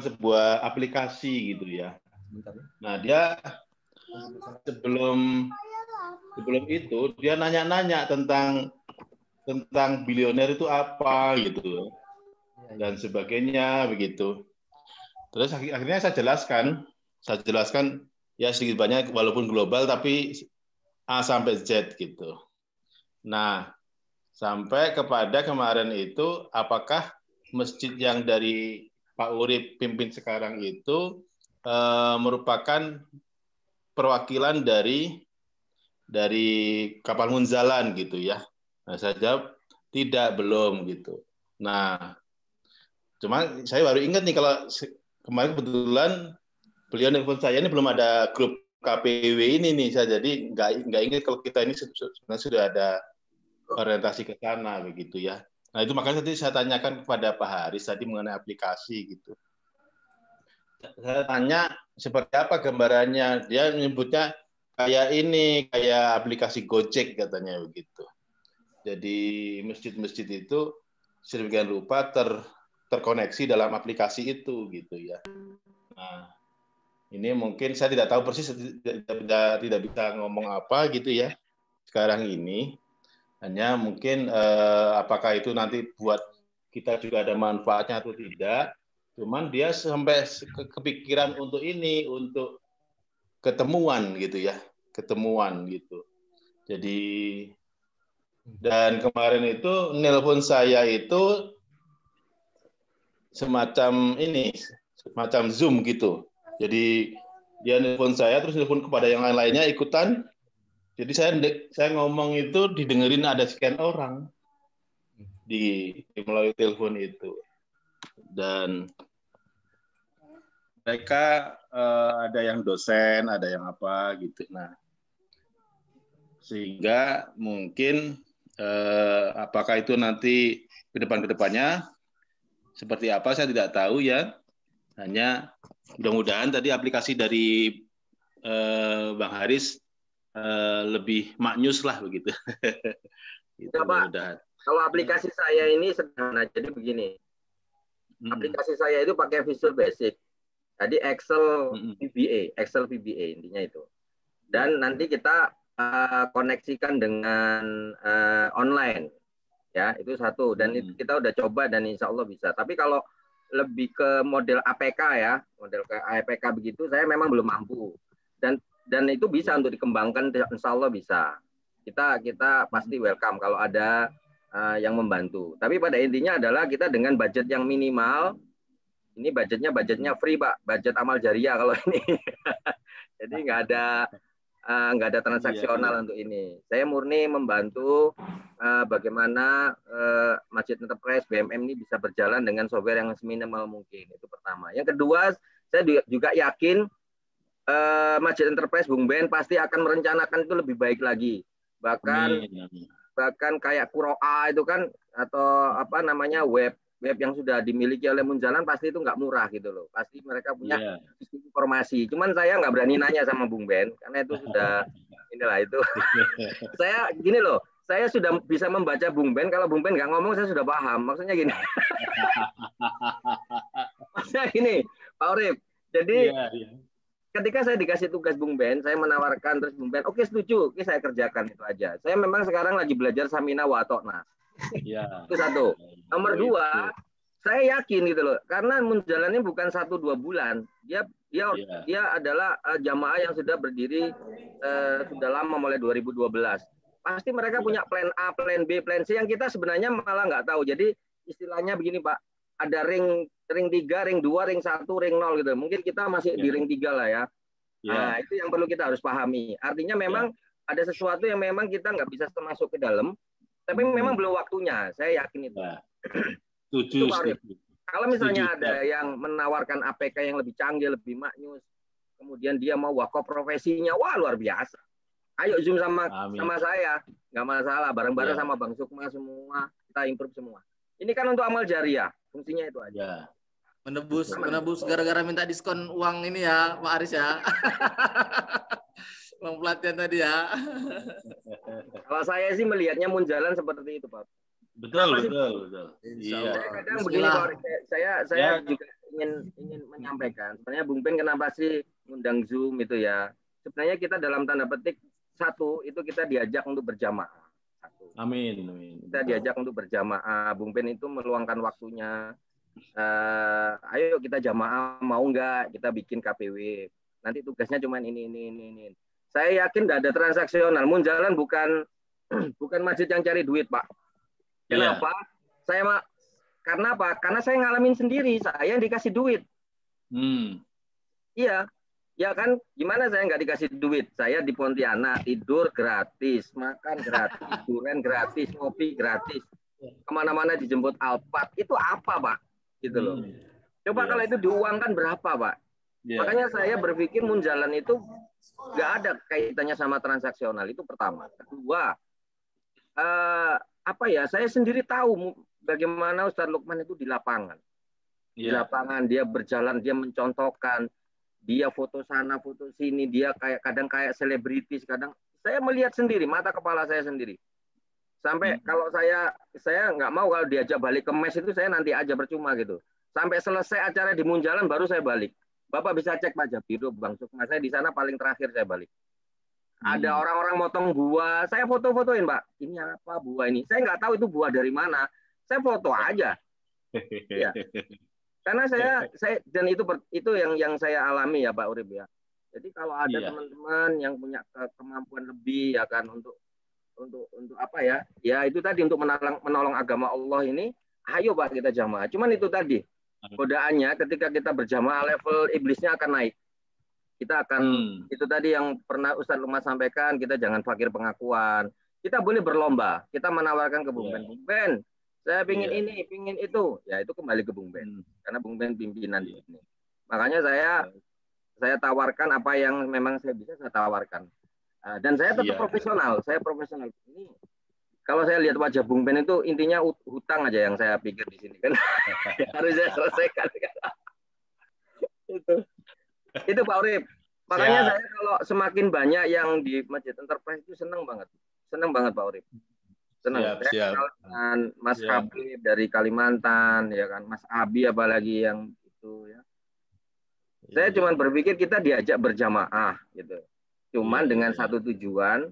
sebuah aplikasi gitu ya. Nah, dia sebelum itu dia nanya-nanya tentang bilioner itu apa gitu dan sebagainya begitu. Terus akhirnya saya jelaskan ya sedikit banyak walaupun global tapi A sampai Z gitu. Nah, sampai kepada kemarin itu apakah masjid yang dari Pak Urip pimpin sekarang itu merupakan perwakilan dari kapal Munzalan gitu ya. Nah, saya jawab tidak, belum gitu. Nah, cuma saya baru ingat nih kalau kemarin kebetulan beliau nelfon saya ini belum ada grup KPW ini nih, saya jadi nggak ingat kalau kita ini sebenarnya sudah ada orientasi ke sana begitu ya. Nah, itu makanya tadi saya tanyakan kepada Pak Haris tadi mengenai aplikasi gitu. Saya tanya seperti apa gambarannya, dia menyebutnya kayak aplikasi Gojek katanya begitu. Jadi masjid-masjid itu sedemikian rupa terkoneksi dalam aplikasi itu gitu ya. Nah, ini mungkin saya tidak tahu persis, tidak bisa ngomong apa gitu ya sekarang ini. Hanya mungkin apakah itu nanti buat kita juga ada manfaatnya atau tidak. Cuman dia sampai kepikiran untuk ini, untuk ketemuan gitu ya, ketemuan gitu. Jadi dan kemarin itu nelpon saya itu semacam Zoom gitu. Jadi dia nelpon saya terus nelpon kepada yang lain-lainnya ikutan. Jadi saya ngomong itu didengerin ada sekian orang di melalui telepon itu. Dan mereka ada yang dosen, ada yang apa gitu. Nah, sehingga mungkin apakah itu nanti ke depannya seperti apa saya tidak tahu ya. Hanya mudah-mudahan tadi aplikasi dari Bang Haris lebih maknyus lah begitu. Itu Pak. Kalau aplikasi saya ini sederhana, jadi begini. Aplikasi saya itu pakai Visual Basic. Jadi Excel VBA intinya itu. Dan nanti kita koneksikan dengan online, ya itu satu. Dan itu kita udah coba dan insya Allah bisa. Tapi kalau lebih ke model APK ya, model ke APK begitu, saya memang belum mampu. Dan itu bisa untuk dikembangkan, insya Allah bisa. Kita pasti welcome kalau ada yang membantu. Tapi pada intinya adalah kita dengan budget yang minimal. Ini budgetnya free Pak, budget amal jariah kalau ini. Jadi nggak ada transaksional untuk ini. Saya murni membantu bagaimana Masjid Enterprise BMM ini bisa berjalan dengan software yang seminimal mungkin. Itu pertama. Yang kedua, saya juga yakin Masjid Enterprise Bung Ben pasti akan merencanakan itu lebih baik lagi. Bahkan kayak Kuroa itu kan, atau apa namanya web yang sudah dimiliki oleh Munzalan pasti itu nggak murah gitu loh. Pasti mereka punya informasi. Cuman saya nggak berani nanya sama Bung Ben karena itu sudah inilah itu. Saya gini loh, saya sudah bisa membaca Bung Ben. Kalau Bung Ben nggak ngomong saya sudah paham. Maksudnya gini. Maksudnya gini, Pak Urip. Jadi ketika saya dikasih tugas Bung Ben, saya menawarkan terus Bung Ben, oke setuju, oke saya kerjakan itu aja. Saya memang sekarang lagi belajar Samina wa Atokna. Itu satu. Nomor dua, saya yakin gitu loh, karena menjalannya bukan 1-2 bulan. Dia adalah jamaah yang sudah berdiri sudah lama, mulai 2012. Pasti mereka punya plan A, plan B, plan C yang kita sebenarnya malah nggak tahu. Jadi istilahnya begini Pak, ada ring 3, ring 2, ring 1, ring 0 gitu. Mungkin kita masih di ring 3 lah ya. Nah, itu yang perlu kita harus pahami. Artinya memang ada sesuatu yang memang kita nggak bisa masuk ke dalam, tapi memang belum waktunya. Saya yakin itu. Itu Pak Arif. Kalau misalnya ada yang menawarkan APK yang lebih canggih, lebih maknyus, kemudian dia mau wakaf profesinya, wah luar biasa. Ayo Zoom sama saya, nggak masalah. Bareng-bareng sama Bang Sukma semua, kita improve semua. Ini kan untuk amal jariah, fungsinya itu aja. Menebus gara-gara minta diskon uang ini ya, Pak Aris ya. Uang pelatihan tadi ya. Kalau saya sih melihatnya munjalan seperti itu, Pak. Betul. Iya. Saya kadang begini, Pak. Saya juga ingin menyampaikan. Sebenarnya Bung Ben kenapa sih ngundang Zoom itu ya? Sebenarnya kita dalam tanda petik satu itu kita diajak untuk berjamaah. Amin. Kita diajak untuk berjamaah. Bung Ben itu meluangkan waktunya. Ayo kita jamaah, mau nggak kita bikin KPW? Nanti tugasnya cuma ini. Saya yakin tidak ada transaksional. Munjalan bukan masjid yang cari duit, Pak. Kenapa? Karena apa? Karena saya ngalamin sendiri. Saya yang dikasih duit. Iya. Ya kan, gimana saya nggak dikasih duit? Saya di Pontianak tidur gratis, makan gratis, duren gratis, ngopi gratis, kemana-mana dijemput Alphard. Itu apa, Pak? Gitu loh. Coba kalau itu diuangkan berapa, Pak? Makanya saya berpikir munjalan itu nggak ada kaitannya sama transaksional. Itu pertama. Kedua, saya sendiri tahu bagaimana Ustadz Lukman itu di lapangan. Di lapangan dia berjalan, dia mencontohkan, dia foto sana, foto sini, dia kadang kayak selebritis, kadang saya melihat sendiri, mata kepala saya sendiri. Sampai kalau saya nggak mau kalau diajak balik ke mes itu saya nanti aja percuma gitu. Sampai selesai acara di Munjalan baru saya balik. Bapak bisa cek Pak Jabiro, Bang Sukma, saya di sana paling terakhir saya balik. Ada orang-orang motong buah, saya foto-fotoin, Pak. Ini apa buah ini? Saya nggak tahu itu buah dari mana. Saya foto aja. Ya. Karena saya dan itu yang saya alami ya Pak Urip ya. Jadi kalau ada teman-teman yang punya kemampuan lebih ya kan untuk apa ya? Ya itu tadi untuk menolong agama Allah ini, ayo Pak kita jamaah. Cuman itu tadi godaannya ketika kita berjamaah level iblisnya akan naik. Kita akan itu tadi yang pernah Ustadz Lukman sampaikan, kita jangan fakir pengakuan. Kita boleh berlomba. Kita menawarkan ke Bung Ben. Bung Ben, saya pingin ini, pingin itu. Ya itu kembali ke Bung Ben. Karena Bung Ben pimpinan di sini. Makanya saya tawarkan apa yang memang saya bisa saya tawarkan. Dan saya tetap profesional. Saya profesional. Ini kalau saya lihat wajah Bung Ben itu intinya hutang aja yang saya pikir di sini kan. Harus saya selesaikan. Itu Pak Urip. Makanya saya kalau semakin banyak yang di Masjid Enterprise itu senang banget Pak Urip. Senang. Saya kenal dengan Mas Habib dari Kalimantan, ya kan, Mas Abi apalagi yang itu ya. Saya cuma berpikir kita diajak berjamaah gitu. Cuman dengan satu tujuan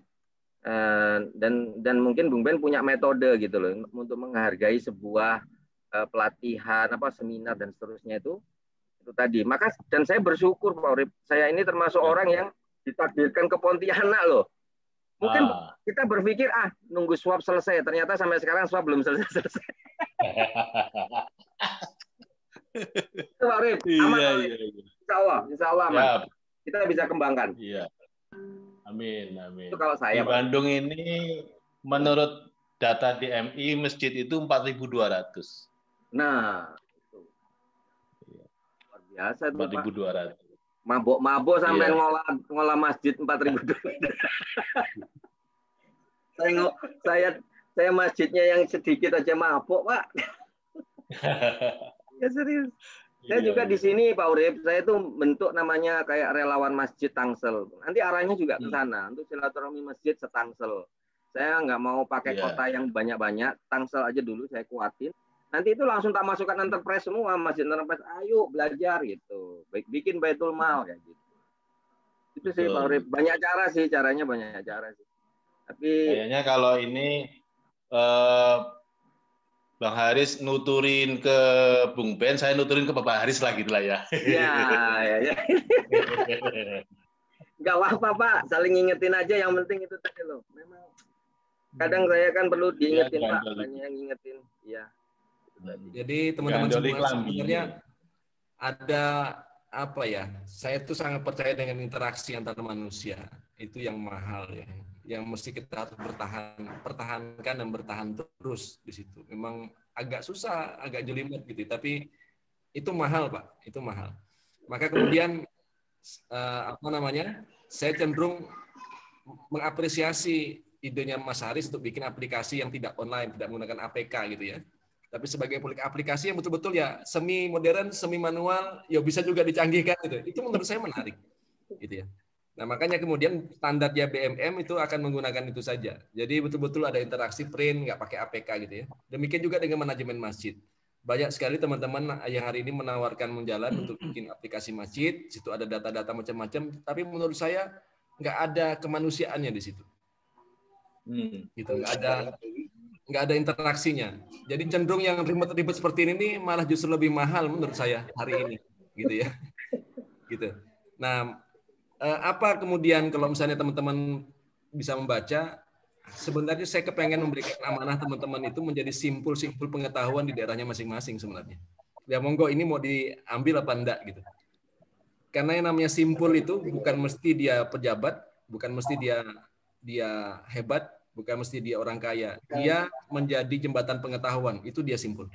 dan mungkin Bung Ben punya metode gitu loh untuk menghargai sebuah pelatihan seminar dan seterusnya itu tadi. Maka dan saya bersyukur Pak Urip, saya ini termasuk orang yang ditakdirkan ke Pontianak loh. Mungkin kita berpikir nunggu swab selesai, ternyata sampai sekarang swab belum selesai. Itu Pak Urip, aman. Insya Allah aman. Kita bisa kembangkan. Iya. Amin. Itu kalau saya di Bandung ini menurut data DMI masjid itu 4.200. Nah, biasa itu 4.200. Mabok sampai ngolah masjid 4.200. saya masjidnya yang sedikit aja mabok, Pak. Ya serius. Saya juga di sini Pak Urip, saya itu bentuk namanya kayak relawan masjid Tangsel. Nanti arahnya juga ke sana untuk silaturahmi masjid setangsel. Saya nggak mau pakai kota yang banyak-banyak, Tangsel aja dulu saya kuatin. Nanti itu langsung tak masukkan Enterprise semua, Masjid Enterprise, ayo belajar gitu. Bikin Baitul Mal kayak gitu. Itu sih Pak Urip, caranya banyak cara sih. Tapi kayaknya kalau ini Bang Haris nuturin ke Bung Ben, saya nuturin ke Bapak Haris lah gitu lah ya. Iya. Nggak apa-apa Pak, saling ngingetin aja, yang penting itu tadi loh. Memang kadang saya kan perlu diingetin Pak, banyak yang ngingetin. Iya. Jadi teman-teman semua sebenarnya apa ya? Saya tuh sangat percaya dengan interaksi antar manusia. Itu yang mahal ya. Yang mesti kita harus pertahankan dan bertahan terus di situ. Memang agak susah, agak jelimet gitu, tapi itu mahal, Pak. Itu mahal. Maka kemudian apa namanya? Saya cenderung mengapresiasi idenya Mas Haris untuk bikin aplikasi yang tidak online, tidak menggunakan APK gitu ya. Tapi sebagai aplikasi yang betul-betul ya semi modern, semi manual, ya bisa juga dicanggihkan gitu. Itu menurut saya menarik gitu ya. Nah, makanya kemudian standarnya BMM itu akan menggunakan itu saja. Jadi betul-betul ada interaksi print, nggak pakai APK gitu ya. Demikian juga dengan manajemen masjid. Banyak sekali teman-teman yang hari ini menawarkan menjalan untuk bikin aplikasi masjid, situ ada data-data macam-macam, tapi menurut saya nggak ada kemanusiaannya di situ. Gitu, nggak ada interaksinya. Jadi cenderung yang ribet-ribet seperti ini malah justru lebih mahal menurut saya hari ini, gitu ya. Gitu. Nah, apa kemudian kalau misalnya teman-teman bisa membaca, sebenarnya saya kepengen memberikan amanah teman-teman itu menjadi simpul-simpul pengetahuan di daerahnya masing-masing sebenarnya. Ya monggo ini mau diambil apa enggak gitu. Karena yang namanya simpul itu bukan mesti dia pejabat, bukan mesti dia hebat, bukan mesti dia orang kaya. Dia menjadi jembatan pengetahuan, itu dia simpul.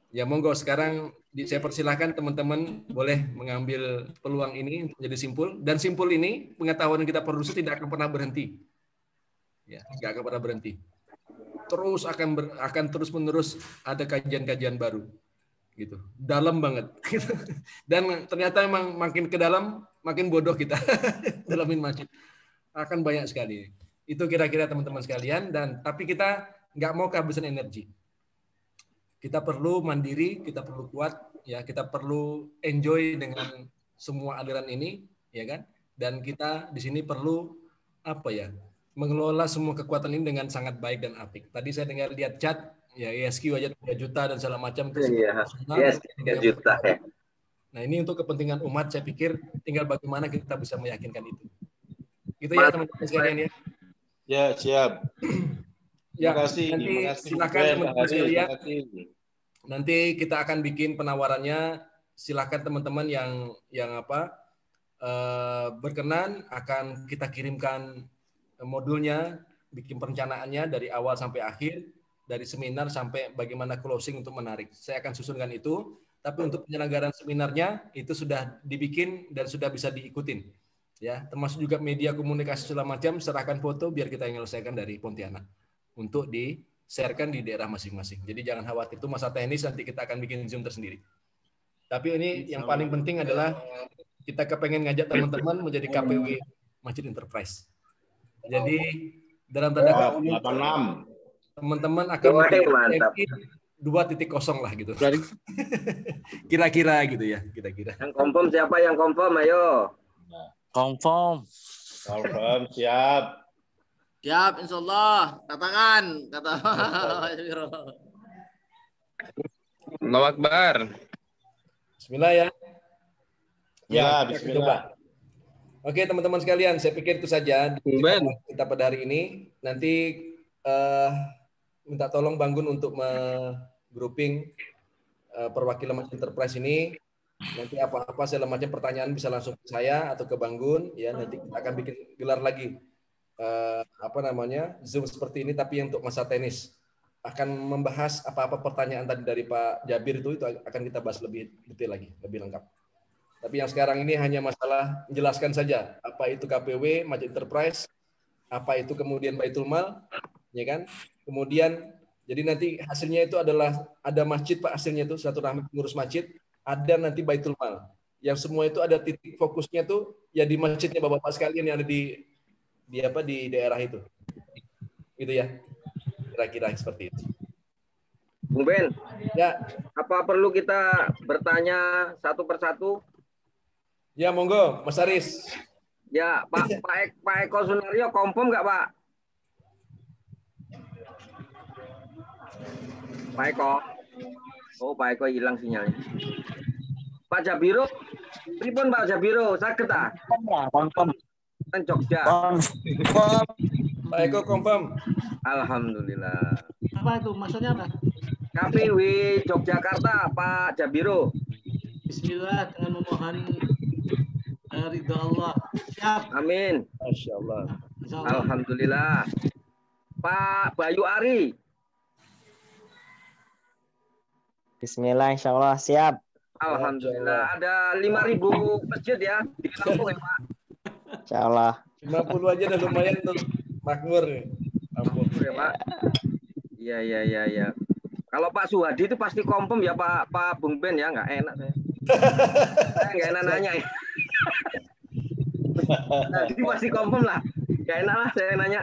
Ya monggo sekarang saya persilahkan teman-teman boleh mengambil peluang ini untuk menjadi simpul, dan simpul ini pengetahuan yang kita produksi tidak akan pernah berhenti. Ya, nggak akan pernah berhenti. Terus akan terus-menerus ada kajian-kajian baru. Gitu. Dalam banget. Gitu. Dan ternyata memang makin ke dalam makin bodoh kita dalamin masjid. Akan banyak sekali. Itu kira-kira teman-teman sekalian, dan tapi kita nggak mau kehabisan energi. Kita perlu mandiri, kita perlu kuat, ya, kita perlu enjoy dengan semua aliran ini, ya kan? Dan kita di sini perlu apa ya? Mengelola semua kekuatan ini dengan sangat baik dan apik. Tadi saya dengar lihat chat, ya ISQ aja 3 juta dan segala macam. Iya, ISQ 3 juta ya. Nah, ini untuk kepentingan umat, saya pikir tinggal bagaimana kita bisa meyakinkan itu. Gitu ya teman-teman sekalian ya. Ya, siap. Ya, terima kasih. Nanti terima kasih, silakan teman-teman sekalian. Nanti kita akan bikin penawarannya. Silakan teman-teman yang berkenan akan kita kirimkan modulnya, bikin perencanaannya dari awal sampai akhir, dari seminar sampai bagaimana closing untuk menarik. Saya akan susunkan itu. Tapi untuk penyelenggaraan seminarnya itu sudah dibikin dan sudah bisa diikutin. Ya, termasuk juga media komunikasi segala macam, serahkan foto biar kita menyelesaikan dari Pontianak untuk di-sharekan di daerah masing-masing. Jadi jangan khawatir, itu masa teknis, nanti kita akan bikin Zoom tersendiri. Tapi ini yang paling penting adalah kita kepengen ngajak teman-teman menjadi KPW Masjid Enterprise. Jadi dalam tanda kutip teman-teman akan 2.0 lah gitu. Kira-kira gitu ya, kira-kira. Yang confirm siapa yang confirm? Ayo. Confirm. Confirm, siap. Siap, insya Allah. Katakan, kata. Allahu Akbar. Bismillah ya. Ya, bismillah. Oke, teman-teman sekalian, saya pikir itu saja kita pada hari ini. Nanti minta tolong Banggun untuk grouping perwakilan Masjid Enterprise ini. Nanti apa-apa segala macam pertanyaan bisa langsung ke saya atau ke Banggun ya. Nanti kita akan bikin gelar lagi Zoom seperti ini, tapi untuk masa tenis akan membahas apa-apa pertanyaan tadi dari Pak Jabir itu akan kita bahas lebih detail lagi, lebih lengkap. Tapi yang sekarang ini hanya masalah menjelaskan saja apa itu KPW Masjid Enterprise, apa itu kemudian Baitul Mal, ya kan? Kemudian jadi nanti hasilnya itu adalah ada masjid Pak, hasilnya itu silaturahmi pengurus masjid, ada nanti Baitul Mal. Yang semua itu ada titik fokusnya tuh ya di masjidnya Bapak-bapak sekalian yang ada di daerah itu. Gitu ya. Kira-kira seperti itu. Bung Ben, ya, apa perlu kita bertanya satu persatu? Ya, monggo, Mas Aris. Ya, Pak Eko Sunario confirm nggak, Pak? Pak Eko. Oh, Pak Eko hilang sinyalnya. Pak Jabiro, pripun Pak Jabiro? Saged ta? Confirm. Jogja. Pak Eko confirm. Alhamdulillah. Apa itu? Maksudnya apa? KPW Yogyakarta, Pak Jabiro. Bismillah dengan memohon ridho Allah. Siap. Amin. Masya Allah. Alhamdulillah. Pak Bayu Ari. Bismillah, insya Allah siap. Alhamdulillah. Ada 5.000 masjid ya di Lampung ya Pak. Insya Allah. 50 aja udah lumayan tuh makmur nih. Lampung ya Pak. Iya. Kalau Pak Suhadi itu pasti kompem ya Pak Bung Ben ya, nggak enak saya. Saya nggak enak nanya ya. Jadi pasti kompem lah. Nggak enak lah saya nanya.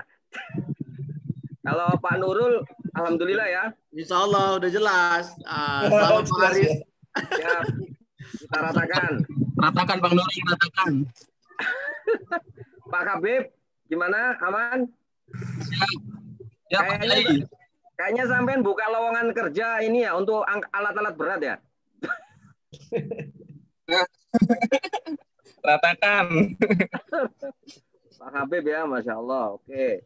Kalau Pak Nurul, alhamdulillah ya. Insya Allah udah jelas. Selamat Pak Haris. Siap. Kita ratakan. Ratakan Bang Nurul, ratakan. Pak Habib, gimana? Aman? Ya, kayaknya sampean buka lowongan kerja ini ya untuk alat-alat berat ya. Ratakan. Pak Habib ya, Masya Allah. Oke.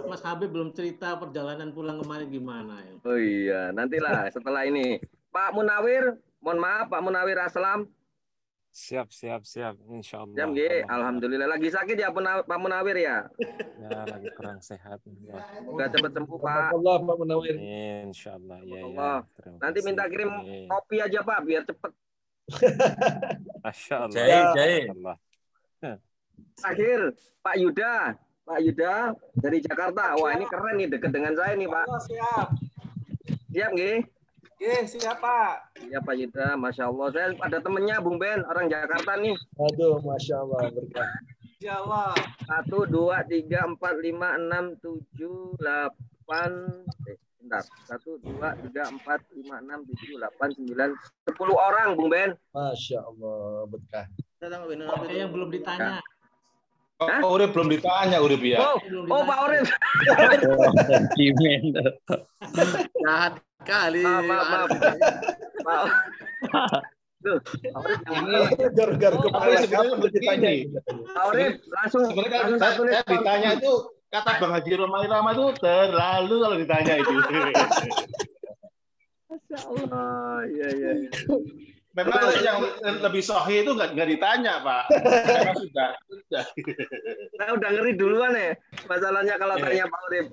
Mas Habib belum cerita perjalanan pulang kemarin gimana ya? Oh iya, nantilah setelah ini. Pak Munawir, mohon maaf Pak Munawir Aslam. Siap. Insya Allah. Jam alhamdulillah. Lagi sakit ya Pak Munawir ya? Ya, lagi kurang sehat. Semoga cepat sembuh Pak. Allah Pak Munawir. Insya Allah. Ya. Nanti minta kirim kopi aja Pak, biar cepet. Masya Allah. Jai. Akhir Pak Yuda dari Jakarta. Wah ini keren nih, deket dengan saya nih Pak. Siap nggih? Siap Pak. Iya Pak Yuda, Masya Allah. Saya ada temennya Bung Ben, orang Jakarta nih. Aduh, Masya Allah. Berkah. Insya Allah. 1, 2, 3, 4, 5, 6, 7, 8. Bentar. 1, 2, 3, 4, 5, 6, 7, 8, 9, 10 orang Bung Ben. Masya Allah. Berkah. Yang belum ditanya. Oh, Urip belum ditanya, Urip ya. Oh Pak Urip. Jahat kali. Maaf. Pak. Ini gar-gar kepala sebenarnya begini. Pak Urip langsung saya ditanya itu kata Bang Haji Romai Rama itu terlalu kalau ditanya itu. Masya Allah. Iya. Memang yang lebih sahih itu nggak ditanya, Pak. Karena sudah. Saya udah ngeri duluan ya. Masalahnya kalau tanya Pak Urip.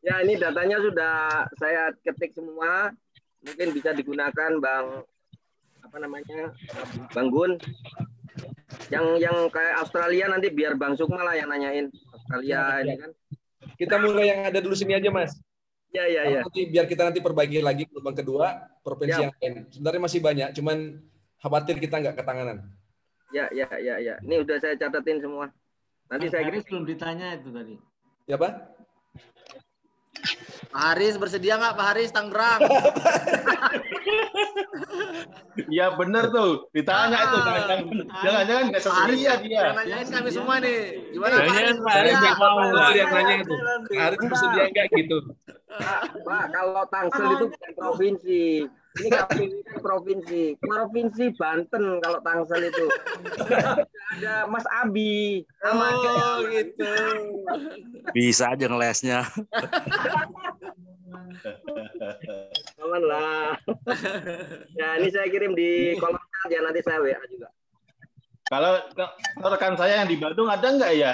Ya ini datanya sudah saya ketik semua. Mungkin bisa digunakan Bang Gun. Yang kayak Australia nanti biar Bang Sukma lah yang nanyain Australia ini kan. Kita mulai yang ada dulu sini aja Mas. Ya. Nanti biar kita nanti perbaiki lagi gelombang kedua provinsi yang lain. Sebenarnya masih banyak, cuman khawatir kita nggak ketanganan. Ya. Ini udah saya catatin semua. Nanti saya Haris belum ditanya itu tadi. Ya Pak? Pak Haris bersedia nggak Pak Haris Tangerang? Ya bener tuh, ditanya itu jangan-jangan nggak sesuai dia. Nanyain kami semua nih. Gimana Pak Jangan Haris? Pak Haris nggak mau yang nanya itu. Haris bersedia nggak gitu? Pak, kalau Tangsel itu bukan provinsi. Ini provinsi Banten kalau Tangsel itu. Ada Mas Abi. Oh gitu. Bisa aja ngelesnya. Aman lah. Ya ini saya kirim di kolom chat ya, nanti saya WA juga. Kalau rekan saya yang di Bandung ada nggak ya?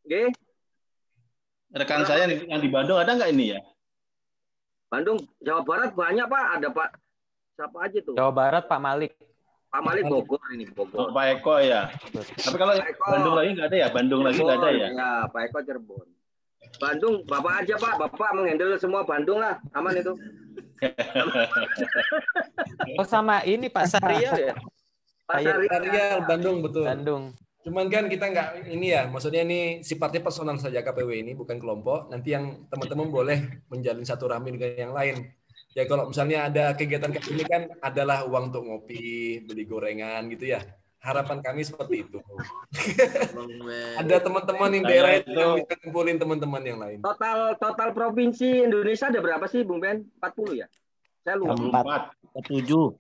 Oke. Rekan saya yang di Bandung ada nggak ini ya? Bandung, Jawa Barat banyak Pak. Ada Pak. Siapa aja tuh? Jawa Barat Pak Malik. Pak Malik Bogor ini Bogor. Oh, Pak Eko ya. Tapi kalau Bandung lagi nggak ada ya? Bandung lagi nggak ada ya? Ya Pak Eko Cirebon. Bandung, Bapak aja Pak. Bapak menghandle semua Bandung lah. Aman itu. Oh sama ini Pak Saria ya? Pak Saria Bandung betul. Bandung. Cuman kan kita nggak ini ya, maksudnya ini sifatnya personal saja KPW ini, bukan kelompok. Nanti yang teman-teman boleh menjalin satu rahmi dengan yang lain. Ya kalau misalnya ada kegiatan kayak ini kan adalah uang untuk ngopi, beli gorengan gitu ya. Harapan kami seperti itu. Ada teman-teman yang daerah itu yang bisa kumpulin teman-teman yang lain. Total provinsi Indonesia ada berapa sih Bung Ben? 40 ya? Saya lupa. 47.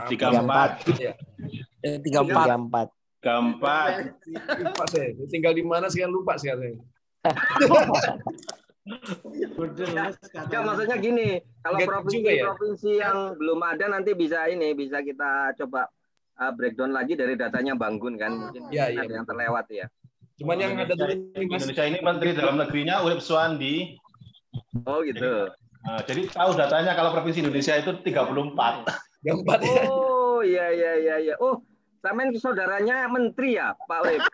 34. 34. Lupa saya. Tinggal di mana sekarang lupa sekarang. Enggak, maksudnya gini, kalau provinsi yang belum ada nanti bisa kita coba breakdown lagi dari datanya Banggun kan, mungkin ada yang terlewat ya. Cuman yang ada dulu Indonesia ini Menteri Dalam Negerinya Urip Suwandi. Oh gitu. Nah, jadi tahu datanya kalau provinsi Indonesia itu 34. Oh iya. Oh, sampean saudaranya menteri ya, Pak Urip?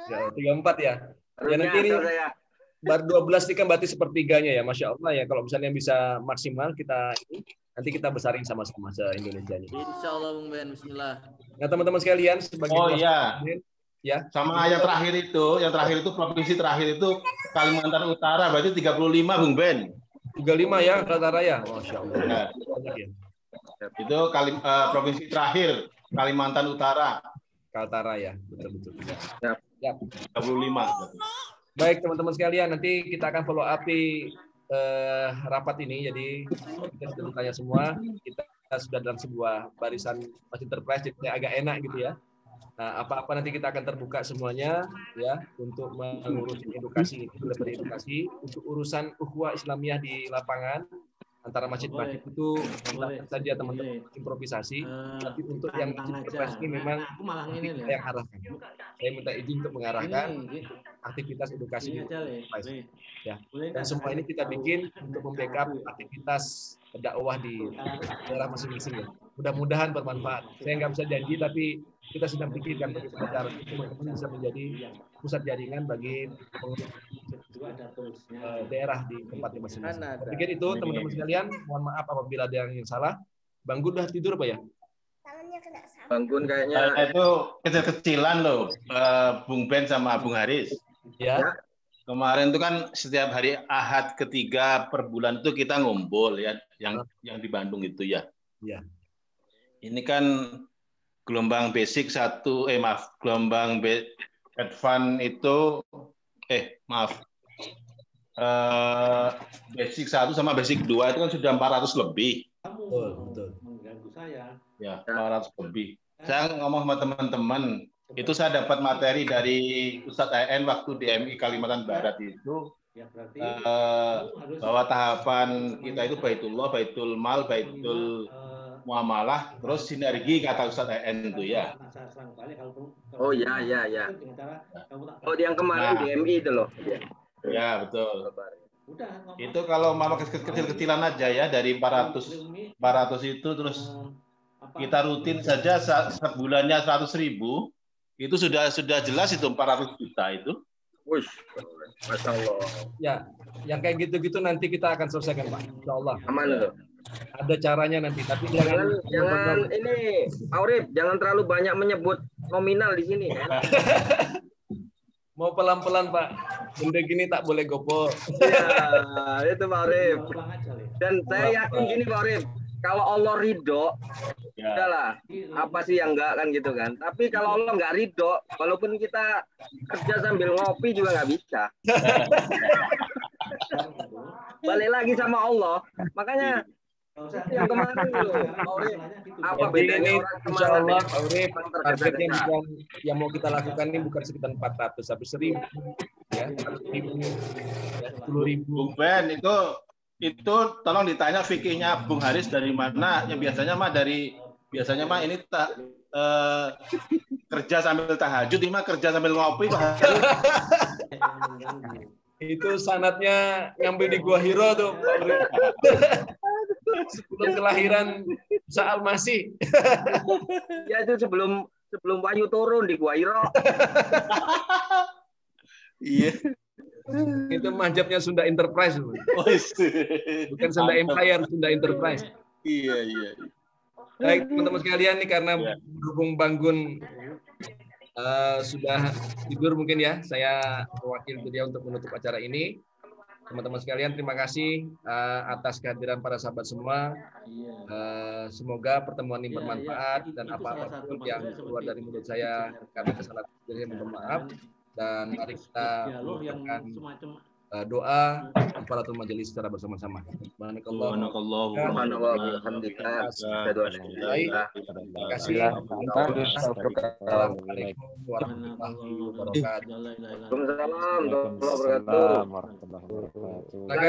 Ya, 34 ya. Ya nanti ini baru 12 ini kan berarti sepertiganya ya, Masya Allah ya. Kalau misalnya bisa maksimal nanti kita besarin sama-sama se-Indonesia ini. Insya Allah, Bung Ben. Bismillah. Nah, teman-teman sekalian, sebagai ya. Sama yang terakhir itu provinsi terakhir itu Kalimantan Utara, berarti 35, Bung Ben. 35 ya, Kaltaraya. Masya Allah. Ya. Itu provinsi terakhir Kalimantan Utara. Kaltaraya, betul. Ya. 35. Baik, teman-teman sekalian, nanti kita akan follow up di rapat ini. Jadi kita sudah bertanya semua, kita sudah dalam sebuah barisan Masjid Enterprise, jadi agak enak gitu ya. Nah, apa-apa nanti kita akan terbuka semuanya ya untuk mengurus edukasi, untuk urusan ukhuwah Islamiyah di lapangan antara masjid-masjid itu saja teman-teman improvisasi, tapi untuk yang Masjid Enterprise ini memang kita yang arahkan. Saya minta izin untuk mengarahkan aktivitas edukasi ya. Dan semua ini kita bikin untuk membackup aktivitas dakwah di daerah masing-masing ya. Mudah-mudahan bermanfaat. Saya nggak bisa janji, tapi kita sedang pikirkan bagaimana cara teman-teman bisa menjadi pusat jaringan bagi daerah di tempatnya masing-masing. Saya pikir itu teman-teman sekalian. Mohon maaf apabila ada yang salah. Bang Gun udah tidur Pak ya? Bang Gun kayaknya itu kecil-kecilan loh, Bung Ben sama Bung Haris. Ya. Kemarin itu kan setiap hari Ahad ketiga per bulan itu kita ngumpul ya, yang di Bandung itu ya. Ya. Ini kan gelombang basic gelombang advance itu basic 1 sama basic 2 itu kan sudah 400 lebih. Betul. Mengganggu saya. Ya, 400 lebih. Saya ngomong sama teman-teman, itu saya dapat materi dari Ustadz AN waktu di MI Kalimantan Barat itu, bahwa tahapan kita itu Baitullah, Baitul Mal, Baitul Muamalah, terus sinergi kata Ustadz AN itu ya. Oh ya. Oh yang kemarin di MI itu loh. Ya betul. Itu kalau mau kecil-kecilan aja ya, dari 400 itu terus kita rutin saja sebulannya 100.000, itu sudah jelas itu 400 juta itu. Wih, Masya Allah. Ya, yang kayak gitu-gitu nanti kita akan selesaikan Pak. Insya Allah. Aman itu. Ada caranya nanti, tapi jangan ini, Pak Urip, jangan terlalu banyak menyebut nominal di sini. Mau pelan-pelan Pak. Benda gini tak boleh gopo. Ya, itu Pak Urip. Dan saya yakin gini Pak Urip, kalau Allah ridho, udahlah, apa sih yang enggak kan gitu kan. Tapi kalau Allah enggak ridho, walaupun kita kerja sambil ngopi juga nggak bisa. Balik lagi sama Allah. Makanya yang kemarin loh, apa bedanya orang Insya Allah, Pak Urip, targetnya bukan yang mau kita lakukan ini bukan sekitar 400, tapi 1.000, ya, 100.000, ya, 10.000. Bung Ben, itu tolong ditanya fikihnya Bung Haris dari mana? Yang biasanya mah ini kerja sambil tahajud, ini mah kerja sambil ngopi Pak Haris. Itu sanatnya ngambil di Gua Hiro tuh, Pak Urip. Sebelum kelahiran Sa'al Masih. Ya itu sebelum Wahyu turun di Gua Hiro. Iya. Itu manjabnya Sunda Enterprise. Bukan Sunda Empire, Sunda Enterprise. Iya. Baik, teman-teman sekalian nih, karena berhubung Bang Gun sudah tidur mungkin ya, saya mewakili dia untuk menutup acara ini. Teman-teman sekalian, terima kasih atas kehadiran para sahabat semua. Semoga pertemuan ini bermanfaat, dan apapun yang keluar dari mulut saya karena kesalahan saya mohon maaf. Dan mari kita doa kafaratul majelis secara bersama-sama. Subhanallah. Alhamdulillah. Terima kasih. Assalamualaikum warahmatullahi wabarakatuh. Waalaikumsalam warahmatullahi wabarakatuh.